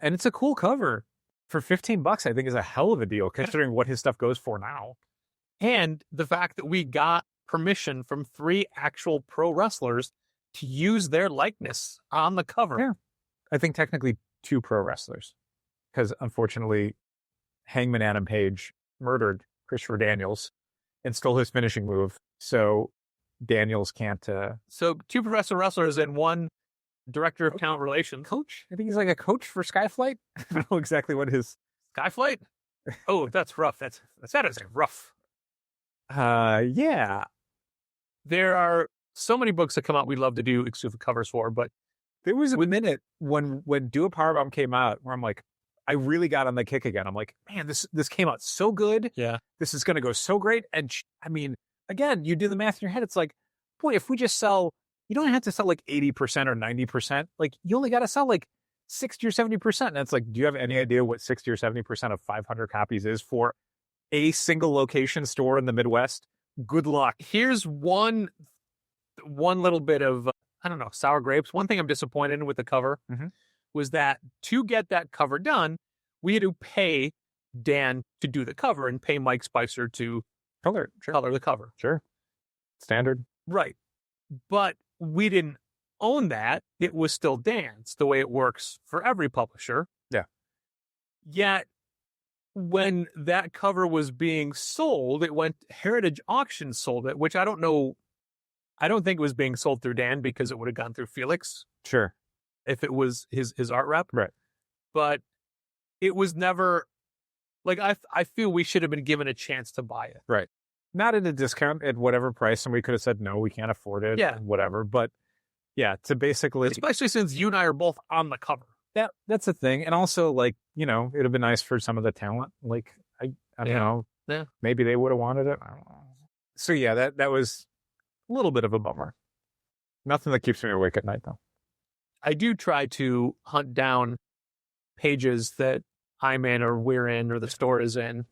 and it's a cool cover. For $15, I think is a hell of a deal considering what his stuff goes for now. And the fact that we got permission from 3 actual pro wrestlers to use their likeness on the cover. Yeah. I think technically 2 pro wrestlers, because unfortunately Hangman Adam Page murdered Christopher Daniels and stole his finishing move. So Daniels can't... So 2 professional wrestlers and 1 director of talent relations. Coach? I think he's like a coach for Skyflight. I don't know exactly what his... Skyflight? Oh, that's rough. That is rough. Yeah. There are so many books that come out we'd love to do exclusive covers for, but there was a minute when Do a Powerbomb came out where I'm like, I really got on the kick again. I'm like, man, this came out so good. Yeah. This is going to go so great. And I mean, again, you do the math in your head. It's like, boy, if we just sell, you don't have to sell like 80% or 90%. Like you only got to sell like 60 or 70%. And it's like, do you have any idea what 60 or 70% of 500 copies is for a single location store in the Midwest? Good luck. Here's one little bit of, I don't know, sour grapes. One thing I'm disappointed in with the cover was that to get that cover done, we had to pay Dan to do the cover and pay Mike Spicer to color the cover. Sure. Standard. Right. But we didn't own that. It was still Dan's, the way it works for every publisher. Yeah. Yet, when that cover was being sold, it went Heritage Auctions sold it, which I don't know. I don't think it was being sold through Dan because it would have gone through Felix. Sure. If it was his art rep. Right. But it was never, like, I feel we should have been given a chance to buy it. Right. Not at a discount at whatever price, and we could have said, no, we can't afford it. Yeah. Whatever. But yeah, to basically... Especially since you and I are both on the cover. That's a thing. And also, like, you know, it would have been nice for some of the talent. Like, I don't know. Yeah. Maybe they would have wanted it. I don't know. So yeah, that was a little bit of a bummer. Nothing that keeps me awake at night, though. I do try to hunt down pages that I'm in or we're in or the store is in.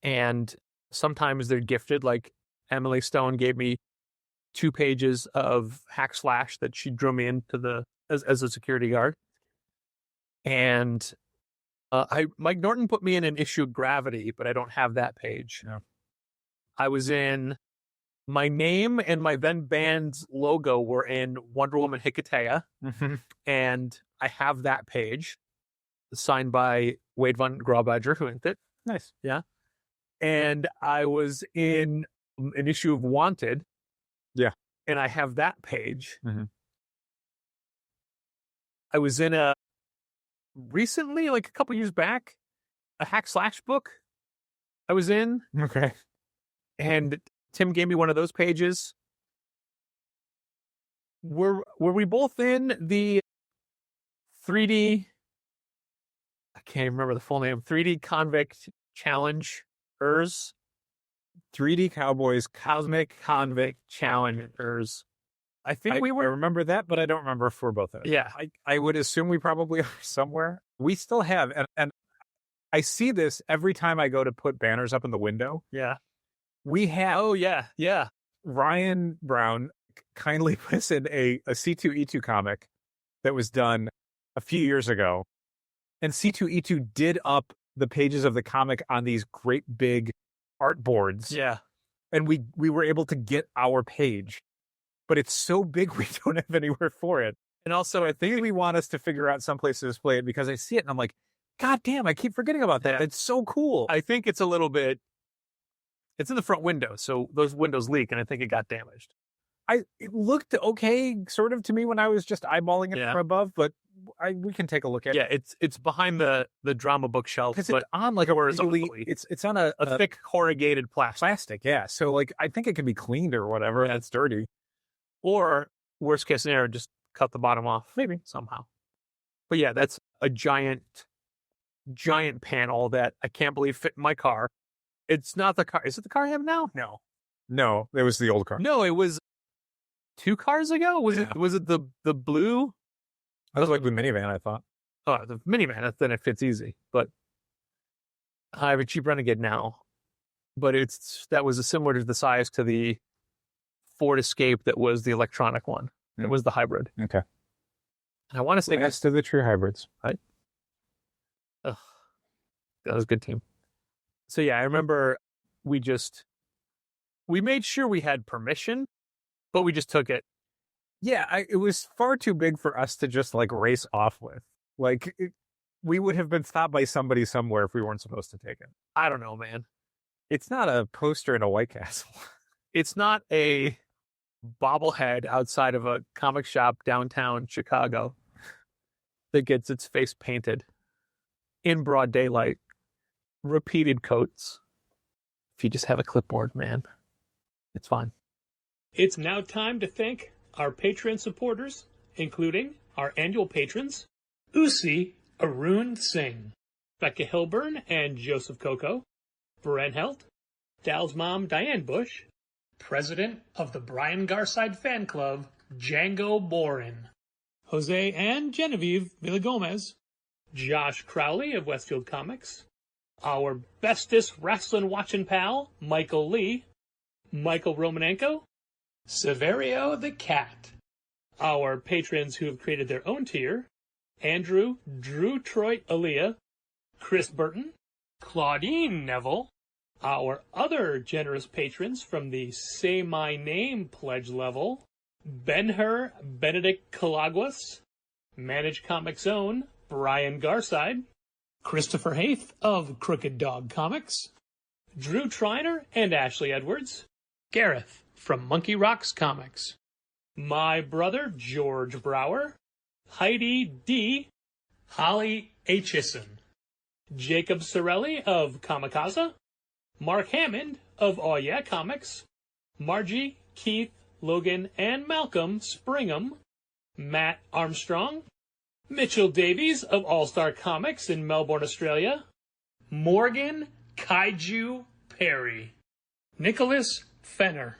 And sometimes they're gifted. Like Emily Stone gave me 2 pages of Hack Slash that she drew me into as a security guard. And Mike Norton put me in an issue of Gravity, but I don't have that page. No. I was in, my name and my then band's logo were in Wonder Woman Hikatea, and I have that page signed by Wade von Graubadger, who inked it. Nice. Yeah. And I was in an issue of Wanted. Yeah. And I have that page. Mm-hmm. I was in recently, like a couple years back, a Hack Slash book I was in. Okay. And Tim gave me one of those pages. Were we both in the 3D, I can't even remember the full name, 3D Convict Challengers? 3D Cowboys Cosmic Convict Challengers. I think we were. I remember that, but I don't remember if we're both in it. Yeah. I would assume we probably are somewhere. We still have, and I see this every time I go to put banners up in the window. Yeah. We have. Oh, yeah. Yeah. Ryan Brown kindly puts in a C2E2 comic that was done a few years ago. And C2E2 did up the pages of the comic on these great big art boards. Yeah. And we were able to get our page. But it's so big we don't have anywhere for it. And also, I think we want us to figure out some place to display it because I see it and I'm like, God damn, I keep forgetting about that. It's so cool. I think it's a little bit, it's in the front window, so those windows leak, and I think it got damaged. It looked okay, sort of, to me when I was just eyeballing it from above, but we can take a look at it. Yeah, it's behind the drama bookshelf, Because but it's on like a horizontally. It's on a thick corrugated plastic. Yeah. So like I think it can be cleaned or whatever. Yeah. It's dirty. Or worst case scenario, just cut the bottom off, maybe somehow. But yeah, that's a giant panel that I can't believe fit in my car. It's not the car. Is it the car I have now? No, it was the old car. No, it was 2 cars ago. Was it the blue? That was like the minivan, I thought. Oh, the minivan. Then it fits easy. But I have a Jeep Renegade now. But that was similar to the size to the Ford Escape that was the electronic one. It was the hybrid. Okay. And I want to say Next to the true hybrids. Right? Ugh. That was a good team. So yeah, I remember we made sure we had permission, but we just took it. Yeah, it was far too big for us to just like race off with. Like we would have been stopped by somebody somewhere if we weren't supposed to take it. I don't know, man. It's not a poster in a White Castle. It's not a bobblehead outside of a comic shop downtown Chicago that gets its face painted in broad daylight. Repeated coats. If you just have a clipboard, man, it's fine. It's now time to thank our Patreon supporters, including our annual patrons, Usi Arun Singh, Becca Hilburn and Joseph Coco, Bren Helt, Dal's mom Diane Bush, President of the Brian Garside Fan Club, Django Boren, Jose and Genevieve Villagomez, Josh Crowley of Westfield Comics, our bestest wrestling watching pal, Michael Lee, Michael Romanenko, Severio the Cat, our patrons who have created their own tier, Andrew, Drew Troit Aaliyah, Chris Burton, Claudine Neville, our other generous patrons from the Say My Name pledge level, Ben-Hur Benedict Calaguas, Manage Comics Own, Brian Garside, Christopher Haith of Crooked Dog Comics, Drew Triner and Ashley Edwards, Gareth from Monkey Rocks Comics, my brother George Brower, Heidi D, Holly Aitchison, Jacob Sorelli of Kamikaze, Mark Hammond of Oh Yeah Comics, Margie, Keith, Logan, and Malcolm Springham, Matt Armstrong, Mitchell Davies of All-Star Comics in Melbourne, Australia, Morgan Kaiju Perry, Nicholas Fenner,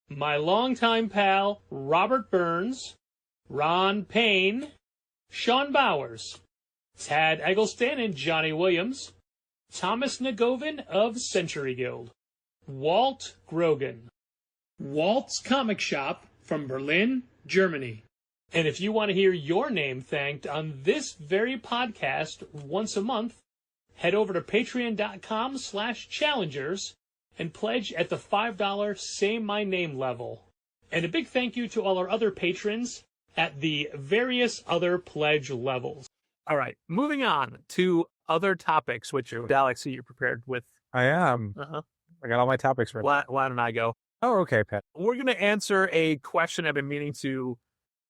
my longtime pal Robert Burns, Ron Payne, Sean Bowers, Tad Eggleston and Johnny Williams, Thomas Nagovin of Century Guild, Walt Grogan, Walt's Comic Shop from Berlin, Germany. And if you want to hear your name thanked on this very podcast once a month, head over to patreon.com/challengers and pledge at the $5 Say My Name level. And a big thank you to all our other patrons at the various other pledge levels. All right, moving on to other topics, which Alex, you're prepared with. I am. Uh-huh. I got all my topics ready. Why don't I go? Oh, okay, Pat. We're going to answer a question I've been meaning to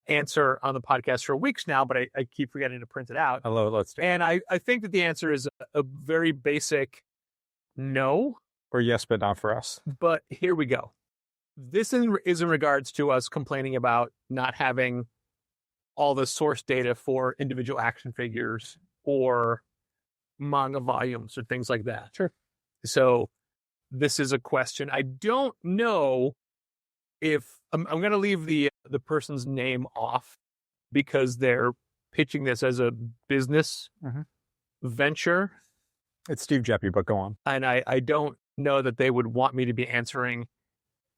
answer on the podcast for weeks now, but I keep forgetting to print it out. Let's do it. And I think that the answer is a very basic no. Or yes, but not for us. But here we go. This is in regards to us complaining about not having all the source data for individual action figures or manga volumes or things like that. Sure. So this is a question. I don't know if I'm going to leave the person's name off because they're pitching this as a business venture. It's Steve Jeppy, but go on. And I don't know that they would want me to be answering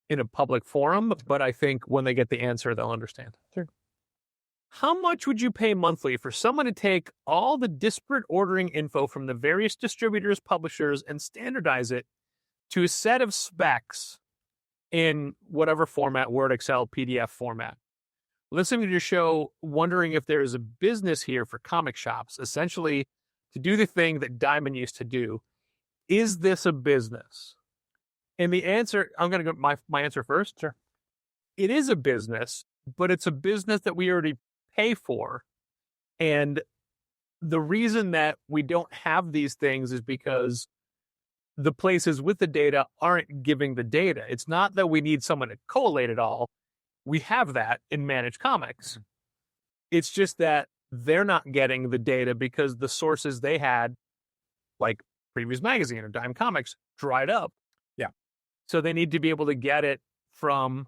in a public forum, but I think when they get the answer, they'll understand. Sure. How much would you pay monthly for someone to take all the disparate ordering info from the various distributors, publishers, and standardize it to a set of specs in whatever format, Word, Excel, PDF format? Listening to your show, wondering if there is a business here for comic shops, essentially to do the thing that Diamond used to do. Is this a business? And the answer, I'm going to go my answer first. Sure. It is a business, but it's a business that we already pay for. And the reason that we don't have these things is because the places with the data aren't giving the data. It's not that we need someone to collate it all. We have that in Managed Comics. It's just that they're not getting the data because the sources they had, like Previews Magazine or Dime Comics, dried up. Yeah. So they need to be able to get it from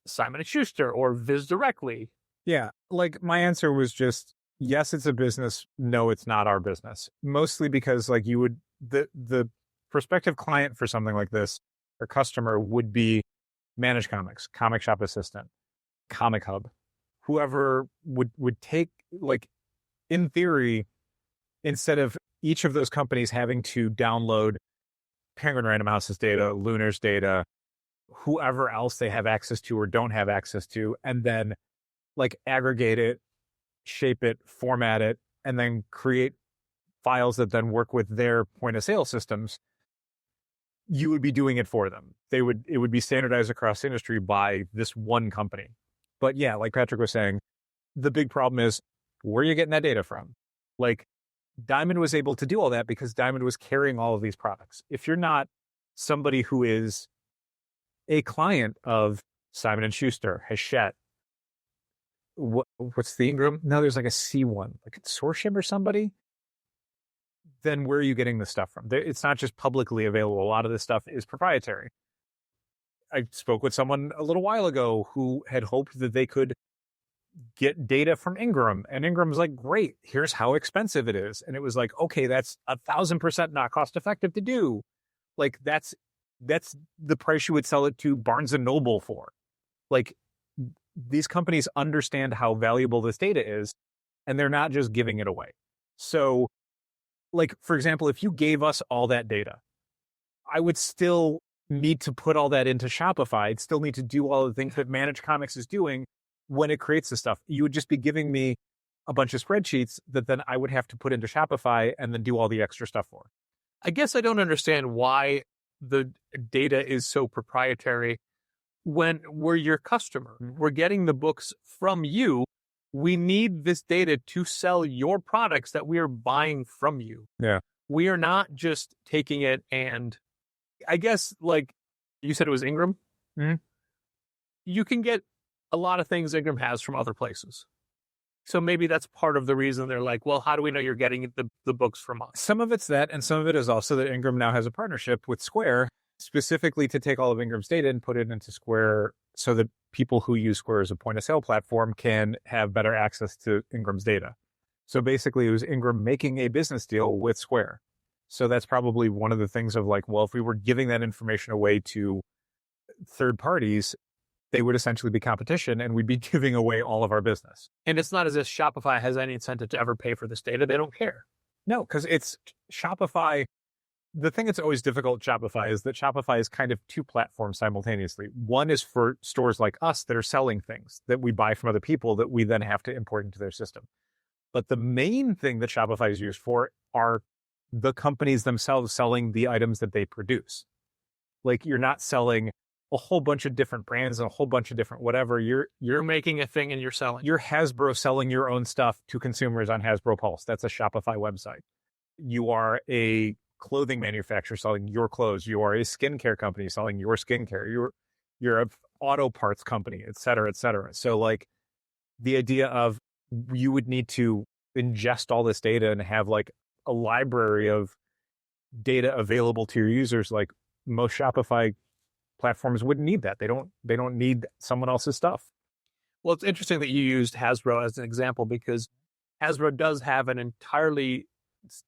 Simon & Schuster or Viz directly. Yeah, like my answer was just, yes, it's a business. No, it's not our business. Mostly because like you would, the prospective client for something like this or customer would be Managed Comics, Comic Shop Assistant, Comic Hub, whoever would take, like, in theory, instead of each of those companies having to download Penguin Random House's data, Lunar's data, whoever else they have access to or don't have access to, and then like aggregate it, shape it, format it, and then create files that then work with their point of sale systems, you would be doing it for them. It would be standardized across the industry by this one company. But yeah, like Patrick was saying, the big problem is, where are you getting that data from? Like, Diamond was able to do all that because Diamond was carrying all of these products. If you're not somebody who is a client of Simon & Schuster, Hachette, what's the Ingram? No, there's like a C1, like Consortium or somebody. Then where are you getting this stuff from? It's not just publicly available. A lot of this stuff is proprietary. I spoke with someone a little while ago who had hoped that they could get data from Ingram. And Ingram's like, great, here's how expensive it is. And it was like, okay, that's 1,000% not cost effective to do. Like that's the price you would sell it to Barnes and Noble for. Like, these companies understand how valuable this data is, and they're not just giving it away. So, like, for example, if you gave us all that data, I would still need to put all that into Shopify. I'd still need to do all the things that Managed Comics is doing when it creates the stuff. You would just be giving me a bunch of spreadsheets that then I would have to put into Shopify and then do all the extra stuff for. I guess I don't understand why the data is so proprietary when we're your customer. We're getting the books from you. We need this data to sell your products that we are buying from you. Yeah. We are not just taking it and, I guess, like you said, it was Ingram. Mm-hmm. You can get a lot of things Ingram has from other places. So maybe that's part of the reason they're like, well, how do we know you're getting the books from us? Some of it's that, and some of it is also that Ingram now has a partnership with Square, specifically to take all of Ingram's data and put it into Square so that people who use Square as a point-of-sale platform can have better access to Ingram's data. So basically, it was Ingram making a business deal with Square. So that's probably one of the things of like, well, if we were giving that information away to third parties, they would essentially be competition and we'd be giving away all of our business. And it's not as if Shopify has any incentive to ever pay for this data. They don't care. No, because it's Shopify. The thing that's always difficult with Shopify is that Shopify is kind of two platforms simultaneously. One is for stores like us that are selling things that we buy from other people that we then have to import into their system. But the main thing that Shopify is used for are the companies themselves selling the items that they produce. Like, you're not selling a whole bunch of different brands and a whole bunch of different whatever. You're making a thing and you're selling. You're Hasbro selling your own stuff to consumers on Hasbro Pulse. That's a Shopify website. You are a clothing manufacturer selling your clothes. You are a skincare company selling your skincare. You're an auto parts company, et cetera, et cetera. So like the idea of you would need to ingest all this data and have like a library of data available to your users, like most Shopify platforms wouldn't need that. They don't need someone else's stuff. Well, it's interesting that you used Hasbro as an example because Hasbro does have an entirely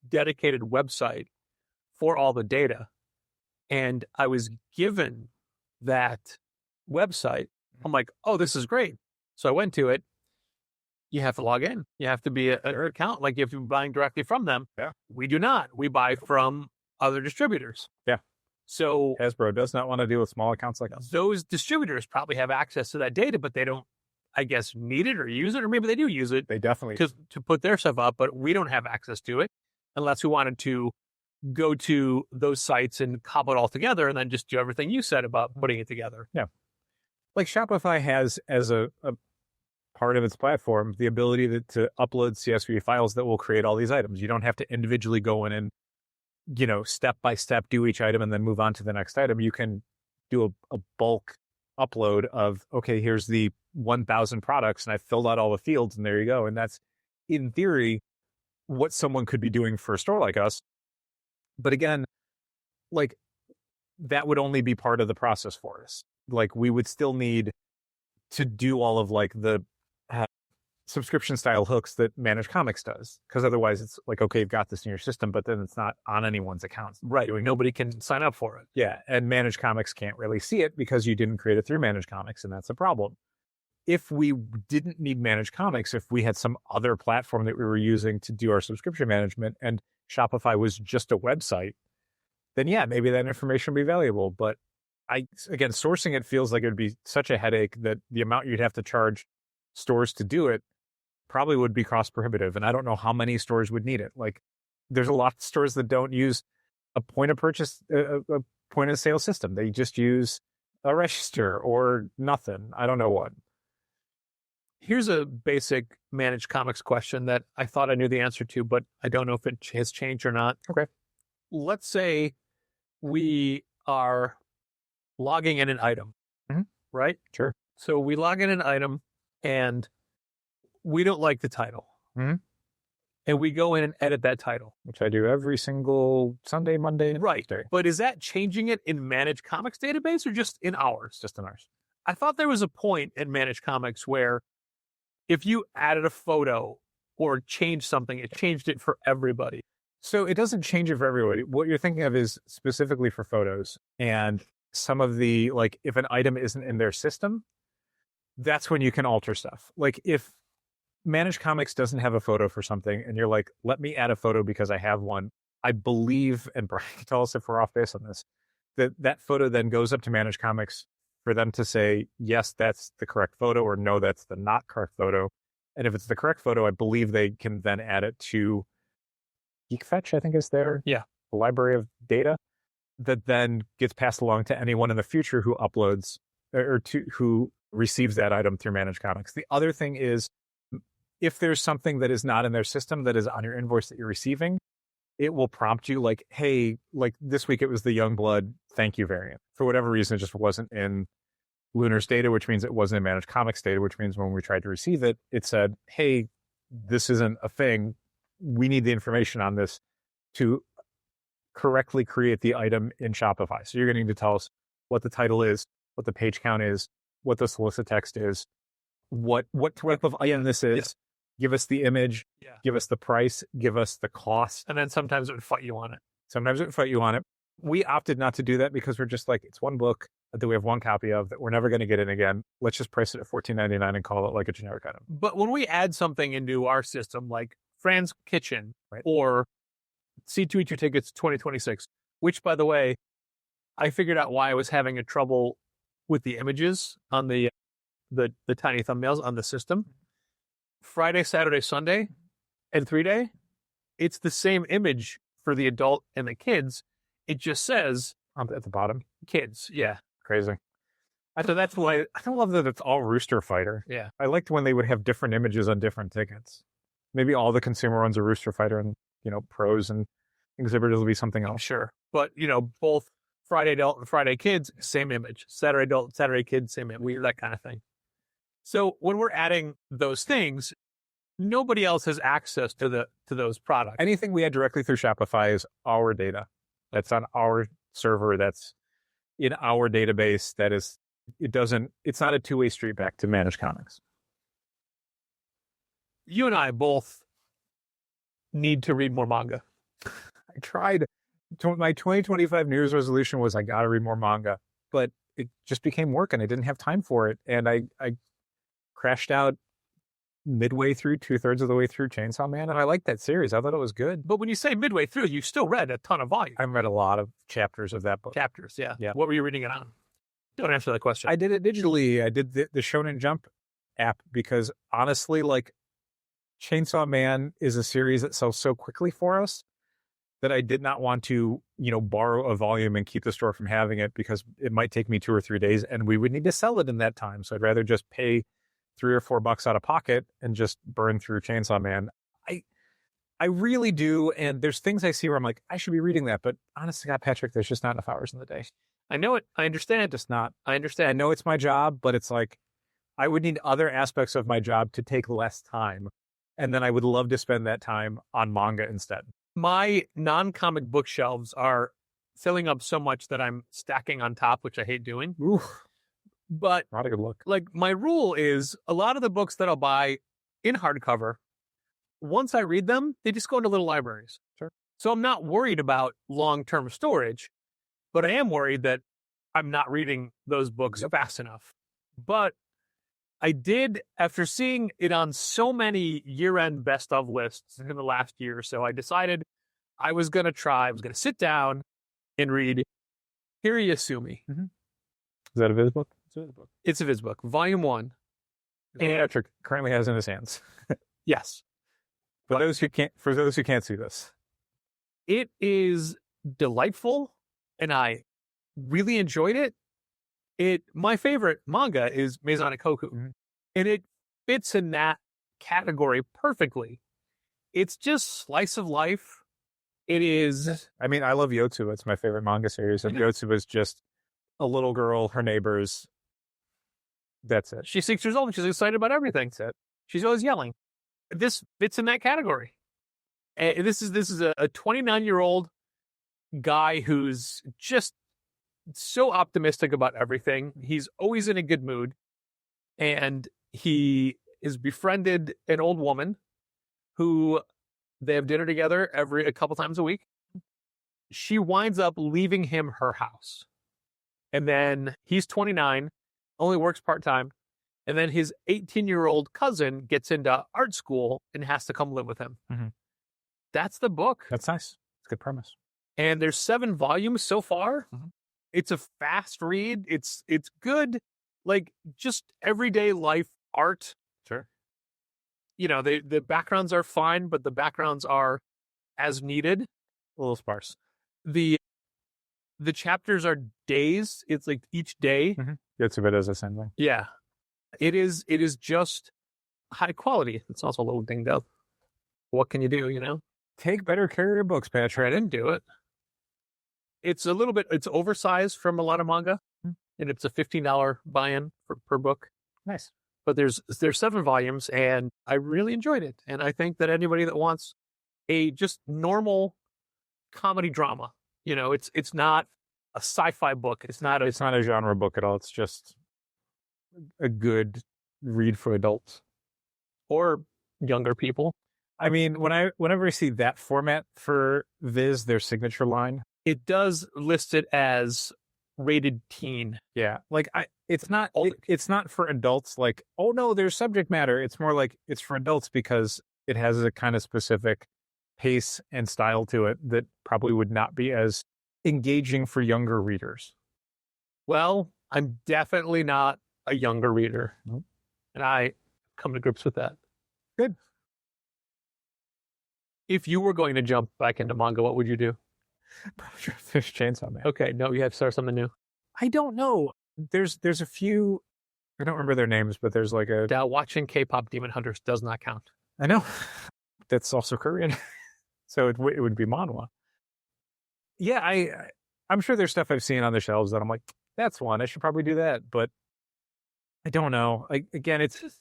dedicated website for all the data. And I was given that website. I'm like, oh, this is great. So I went to it You have to log in. You have to be an account. Like if you're buying directly from them, Yeah. we do not. We buy from other distributors. Yeah. So Hasbro does not want to deal with small accounts like us. those distributors probably have access to that data, but they don't, I guess, need it or use it, or maybe they do use it They definitely to put their stuff up, but we don't have access to it unless we wanted to go to those sites and cobble it all together and then just do everything you said about putting it together. Yeah. Like Shopify has as a part of its platform the ability to upload CSV files that will create all these items. You don't have to individually go in and, step by step do each item and then move on to the next item. You can do a bulk upload of, okay, here's the 1,000 products and I filled out all the fields and there you go. And that's, in theory, what someone could be doing for a store like us. But again, like that would only be part of the process for us. Like we would still need to do all of like the subscription style hooks that Managed Comics does. Because otherwise it's like, okay, you've got this in your system, but then it's not on anyone's accounts. Right. Nobody can sign up for it. Yeah. And Managed Comics can't really see it because you didn't create it through Managed Comics. And that's a problem. If we didn't need Managed Comics, if we had some other platform that we were using to do our subscription management and Shopify was just a website, then yeah, maybe that information would be valuable. But again, sourcing it feels like it would be such a headache that the amount you'd have to charge stores to do it probably would be cost prohibitive. And I don't know how many stores would need it. Like there's a lot of stores that don't use a point of purchase, a point of sale system. They just use a register or nothing. I don't know what. Here's a basic Managed Comics question that I thought I knew the answer to, but I don't know if it has changed or not. Okay. Let's say we are logging in an item, right? Sure. So we log in an item and we don't like the title. And we go in and edit that title. Which I do every single Sunday, Monday, and right. Tuesday. But is that changing it in Managed Comics database or just in ours? Just in ours. I thought there was a point in Managed Comics where if you added a photo or changed something, it changed it for everybody. So it doesn't change it for everybody. What you're thinking of is specifically for photos. And some of the, like, if an item isn't in their system, that's when you can alter stuff. Like if Managed Comics doesn't have a photo for something and you're like, let me add a photo because I have one. I believe, and Brian can tell us if we're off base on this, that photo then goes up to Managed Comics for them to say, yes, that's the correct photo, or no, that's the not correct photo. And if it's the correct photo, I believe they can then add it to GeekFetch, I think is their library of data, that then gets passed along to anyone in the future who uploads or who receives that item through Managed Comics. The other thing is, if there's something that is not in their system that is on your invoice that you're receiving, it will prompt you like, hey, like this week it was the Youngblood thank you variant. For whatever reason, it just wasn't in Lunar's data, which means it wasn't in Managed Comics data, which means when we tried to receive it, it said, hey, this isn't a thing. We need the information on this to correctly create the item in Shopify. So you're going to need to tell us what the title is, what the page count is, what the solicit text is, what type of item this is. Give us the image, give us the price, give us the cost. And then sometimes it would fight you on it. We opted not to do that because we're just like, it's one book that we have one copy of that we're never going to get in again. Let's just price it at $14.99 and call it like a generic item. But when we add something into our system, like Fran's Kitchen or C2 Eat Your Tickets 2026, which, by the way, I figured out why I was having a trouble with the images on the tiny thumbnails on the system. Friday, Saturday, Sunday, and 3-day, it's the same image for the adult and the kids. It just says at the bottom, kids. Yeah. Crazy. So that's why I don't love that it's all Rooster Fighter. Yeah. I liked when they would have different images on different tickets. Maybe all the consumer ones are Rooster Fighter and, pros and exhibitors will be something else. Sure. But, both Friday adult and Friday kids, same image. Saturday adult, Saturday kids, same image. That kind of thing. So when we're adding those things, nobody else has access to those products. Anything we add directly through Shopify is our data. That's on our server. That's in our database. It's not a two-way street back to Managed Comics. You and I both need to read more manga. I tried. My 2025 New Year's resolution was I got to read more manga, but it just became work and I didn't have time for it. And I crashed out midway through, 2/3 of the way through Chainsaw Man, and I liked that series. I thought it was good. But when you say midway through, you still read a ton of volume. I read a lot of chapters of that book. Chapters, yeah. Yeah. What were you reading it on? Don't answer that question. I did it digitally. I did the Shonen Jump app because honestly, like, Chainsaw Man is a series that sells so quickly for us that I did not want to, borrow a volume and keep the store from having it because it might take me 2 or 3 days and we would need to sell it in that time. So I'd rather just pay $3 or $4 out of pocket and just burn through Chainsaw Man. I really do. And there's things I see where I'm like, I should be reading that. But honestly, God, Patrick, there's just not enough hours in the day. I know it. I understand. Just not. I understand. I know it's my job, but it's like, I would need other aspects of my job to take less time. And then I would love to spend that time on manga instead. My non-comic bookshelves are filling up so much that I'm stacking on top, which I hate doing. Ooh, but not a good look. Like, my rule is a lot of the books that I'll buy in hardcover, once I read them, they just go into little libraries. Sure. So I'm not worried about long-term storage, but I am worried that I'm not reading those books fast enough. But I did, after seeing it on so many year-end best-of lists in the last year or so, I decided I was going to sit down and read Hirayasumi. Mm-hmm. Is that a Viz book? It's a Viz book, Volume 1. And Patrick currently has in his hands. Yes. For those who can't see this. It is delightful, and I really enjoyed it. My favorite manga is Maison Ikkoku, and it fits in that category perfectly. It's just slice of life. It is. I mean, I love Yotsuba. It's my favorite manga series, and Yotsuba is just a little girl, her neighbors. That's it. She's 6 years old, and she's excited about everything. That's it. She's always yelling. This fits in that category. And this is a 29-year-old guy who's just so optimistic about everything. He's always in a good mood. And he is befriended an old woman who they have dinner together a couple times a week. She winds up leaving him her house. And then he's 29, only works part-time. And then his 18-year-old cousin gets into art school and has to come live with him. Mm-hmm. That's the book. That's nice. It's a good premise. And there's 7 volumes so far. Mm-hmm. It's a fast read. It's good, like, just everyday life art. Sure. The backgrounds are fine, but the backgrounds are as needed. A little sparse. The chapters are days. It's like each day. Mm-hmm. Yotsuba does the same thing. Yeah. It is just high quality. It's also a little dinged up. What can you do, Take better care of your books, Patrick. I didn't do it. It's oversized from a lot of manga, and it's a $15 buy-in per book. Nice. But there's 7 volumes, and I really enjoyed it. And I think that anybody that wants a just normal comedy drama, it's not a sci-fi book. It's not a genre book at all. It's just a good read for adults or younger people. I mean, whenever I see that format for Viz, their signature line, it does list it as rated teen. Yeah, like it's not for adults. Like, oh no, there's subject matter. It's more like it's for adults because it has a kind of specific pace and style to it that probably would not be as engaging for younger readers. Well, I'm definitely not a younger reader. Nope. And I come to grips with that. Good. If you were going to jump back into manga, what would you do? Fish Chainsaw Man. Okay, no, you have to start something new. I don't know. There's a few, I don't remember their names, but there's like a... Now, watching K-pop Demon Hunters does not count. I know. That's also Korean. So it would be manhwa. Yeah, I'm sure there's stuff I've seen on the shelves that I'm like, that's one. I should probably do that. But I don't know. Again, it's just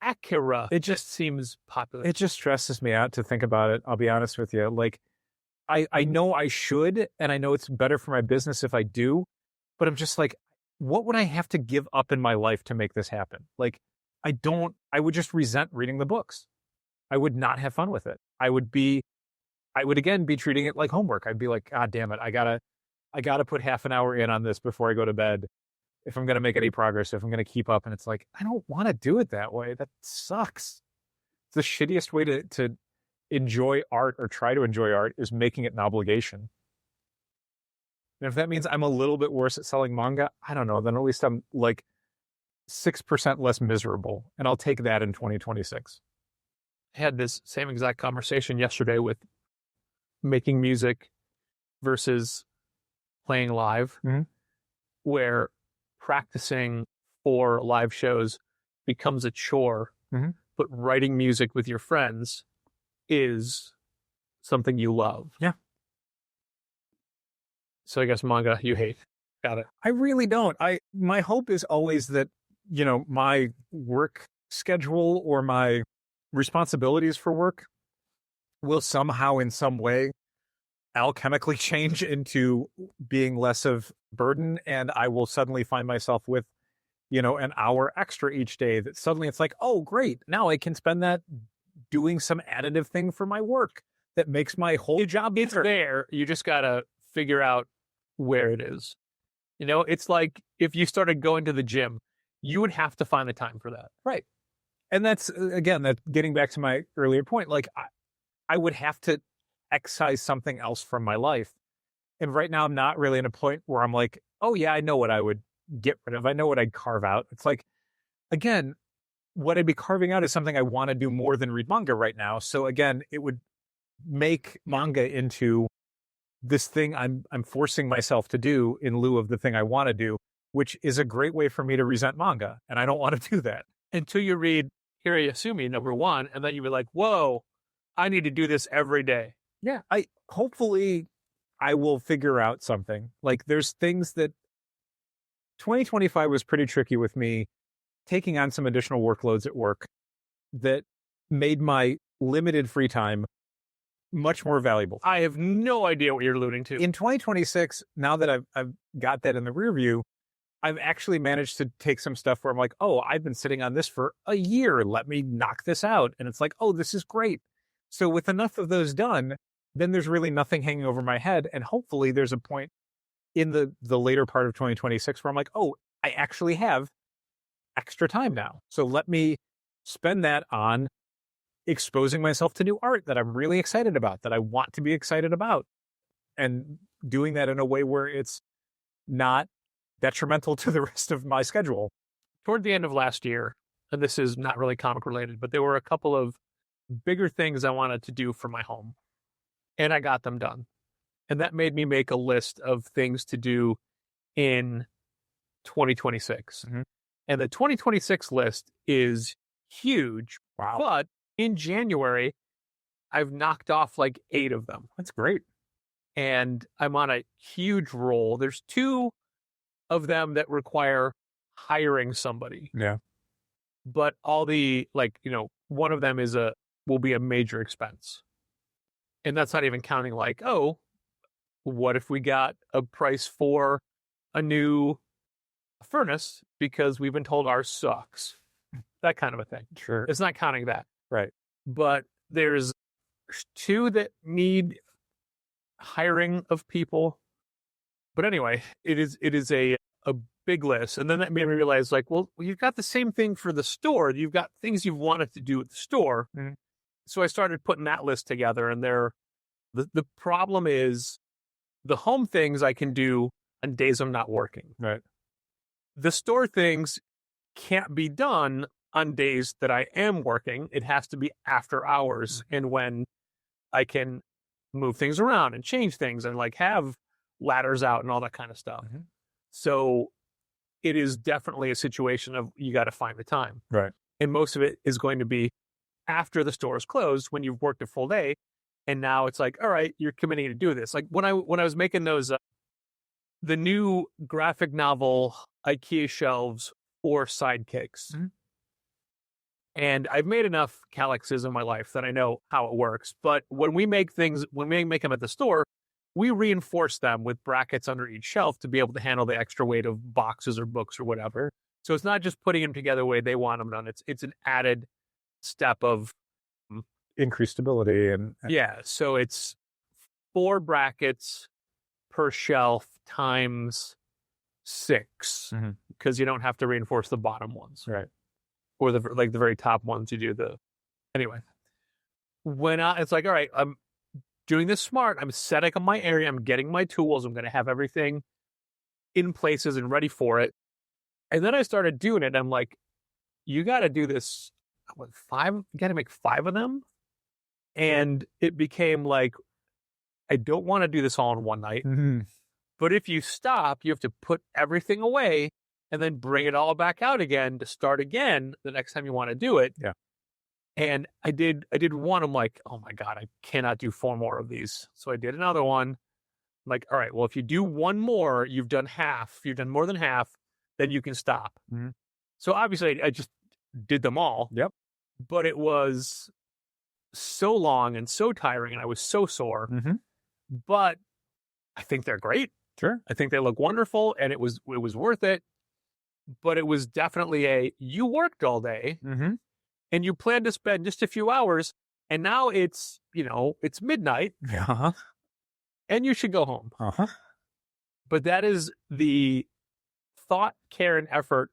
Akira. It just seems popular. It just stresses me out to think about it. I'll be honest with you. Like, I know I should, and I know it's better for my business if I do, but I'm just like, what would I have to give up in my life to make this happen? Like, I would just resent reading the books. I would not have fun with it. I would again be treating it like homework. I'd be like, God damn it. I gotta put half an hour in on this before I go to bed. If I'm going to make any progress, if I'm going to keep up. And it's like, I don't want to do it that way. That sucks. the shittiest way to enjoy art or try to enjoy art is making it an obligation. And if that means I'm a little bit worse at selling manga, I don't know, then at least I'm like 6% less miserable. And I'll take that in 2026. I had this same exact conversation yesterday with making music versus playing live, where practicing for live shows becomes a chore, but writing music with your friends is something you love. Yeah. So I guess manga you hate. Got it. I really don't. My hope is always that, you know, my work schedule or my responsibilities for work will somehow in some way alchemically change into being less of burden, and I will suddenly find myself with, you know, an hour extra each day that suddenly it's like, oh great, now I can spend that doing some additive thing for my work that makes my whole job better. It's there. You just gotta figure out where it is. You know, it's like if you started going to the gym, you would have to find the time for that. Right. And that's, again, that getting back to my earlier point, like I would have to excise something else from my life. And right now I'm not really in a point where I'm like, oh yeah, I know what I would get rid of. I know what I'd carve out. It's like, again, what I'd be carving out is something I want to do more than read manga right now. So again, it would make manga into this thing I'm forcing myself to do in lieu of the thing I want to do, which is a great way for me to resent manga. And I don't want to do that. Until you read Hirayasumi #1, and then you be like, whoa, I need to do this every day. Yeah. Hopefully I will figure out something. Like there's things that 2025 was pretty tricky with me taking on some additional workloads at work that made my limited free time much more valuable. I have no idea what you're alluding to. In 2026, now that I've got that in the rear view, I've actually managed to take some stuff where I'm like, oh, I've been sitting on this for a year. Let me knock this out. And it's like, oh, this is great. So with enough of those done, then there's really nothing hanging over my head. And hopefully there's a point in the later part of 2026 where I'm like, oh, I actually have extra time now. So let me spend that on exposing myself to new art that I'm really excited about, that I want to be excited about, and doing that in a way where it's not detrimental to the rest of my schedule. Toward the end of last year, and this is not really comic related, but there were a couple of bigger things I wanted to do for my home, and I got them done. And that made me make a list of things to do in 2026. And the 2026 list is huge. Wow. But in January, I've knocked off like 8 of them. That's great. And I'm on a huge roll. There's 2 of them that require hiring somebody. Yeah. But all the, like, you know, one of them will be a major expense. And that's not even counting like, oh, what if we got a price for a new furnace because we've been told ours sucks? That kind of a thing. Sure. It's not counting that. Right. But there's 2 that need hiring of people. But anyway, it is a big list. And then that made me realize, like, well, you've got the same thing for the store. You've got things you've wanted to do at the store. So I started putting that list together, and the problem is the home things I can do on days I'm not working. Right. The store things can't be done on days that I am working. It has to be after hours and when I can move things around and change things and like have ladders out and all that kind of stuff. So it is definitely a situation of you got to find the time. Right. And most of it is going to be after the store is closed when you've worked a full day. And now it's like, all right, you're committing to do this. Like when I was making those, the new graphic novel IKEA shelves or sidekicks. And I've made enough calyxes in my life that I know how it works. But when we make things, when we make them at the store, we reinforce them with brackets under each shelf to be able to handle the extra weight of boxes or books or whatever. So it's not just putting them together the way they want them done. It's an added step of increased stability and yeah. So it's 4 brackets per shelf times 6 because you don't have to reinforce the bottom ones, right? Or the very top ones. You do the Anyway, it's like, all right, I'm doing this smart. I'm setting up my area. I'm getting my tools. I'm going to have everything in places and ready for it. And then I started doing it. And I'm like, you got to do this. What, 5? You got to make 5 of them. And it became like, I don't want to do this all in one night. Mm-hmm. But if you stop, you have to put everything away and then bring it all back out again to start again the next time you want to do it. Yeah. And I did one. I'm like, oh my God, I cannot do 4 more of these. So I did another one. I'm like, all right, well, if you do one more, you've done half. You've done more than half, then you can stop. Mm-hmm. So obviously I just did them all. Yep. But it was so long and so tiring, and I was so sore. Mm-hmm. But I think they're great. Sure. I think they look wonderful, and it was worth it. But it was definitely you worked all day, Mm-hmm. and you planned to spend just a few hours, and now it's midnight, Uh-huh. and you should go home. Uh-huh. But that is the thought, care, and effort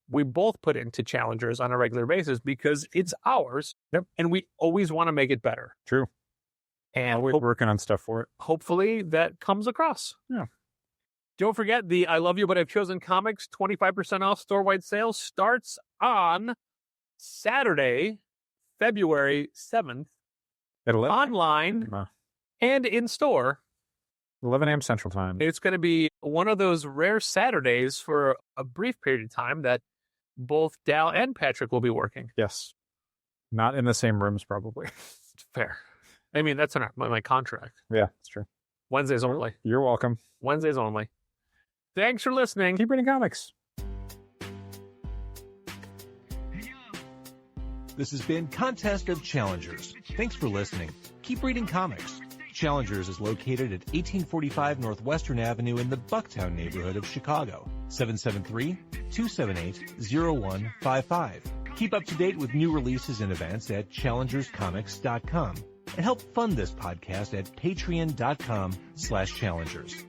we both put into Challengers on a regular basis because it's ours. Yep. And we always want to make it better. True. And We're working on stuff for it. hopefully that comes across. Yeah. Don't forget the I Love You But I've Chosen Comics 25% off store-wide sale starts on Saturday, February 7th, At 11? online and in store. 11 a.m. Central Time. It's going to be one of those rare Saturdays for a brief period of time that both Dal and Patrick will be working. Yes. Not in the same rooms, probably. Fair. I mean, that's in my contract. Yeah, that's true. Wednesdays only. You're welcome. Wednesdays only. Thanks for listening. Keep reading comics. This has been Contest of Challengers. Thanks for listening. Keep reading comics. Challengers is located at 1845 Northwestern Avenue in the Bucktown neighborhood of Chicago. 773-278-0155. Keep up to date with new releases and events at challengerscomics.com. And help fund this podcast at patreon.com/challengers.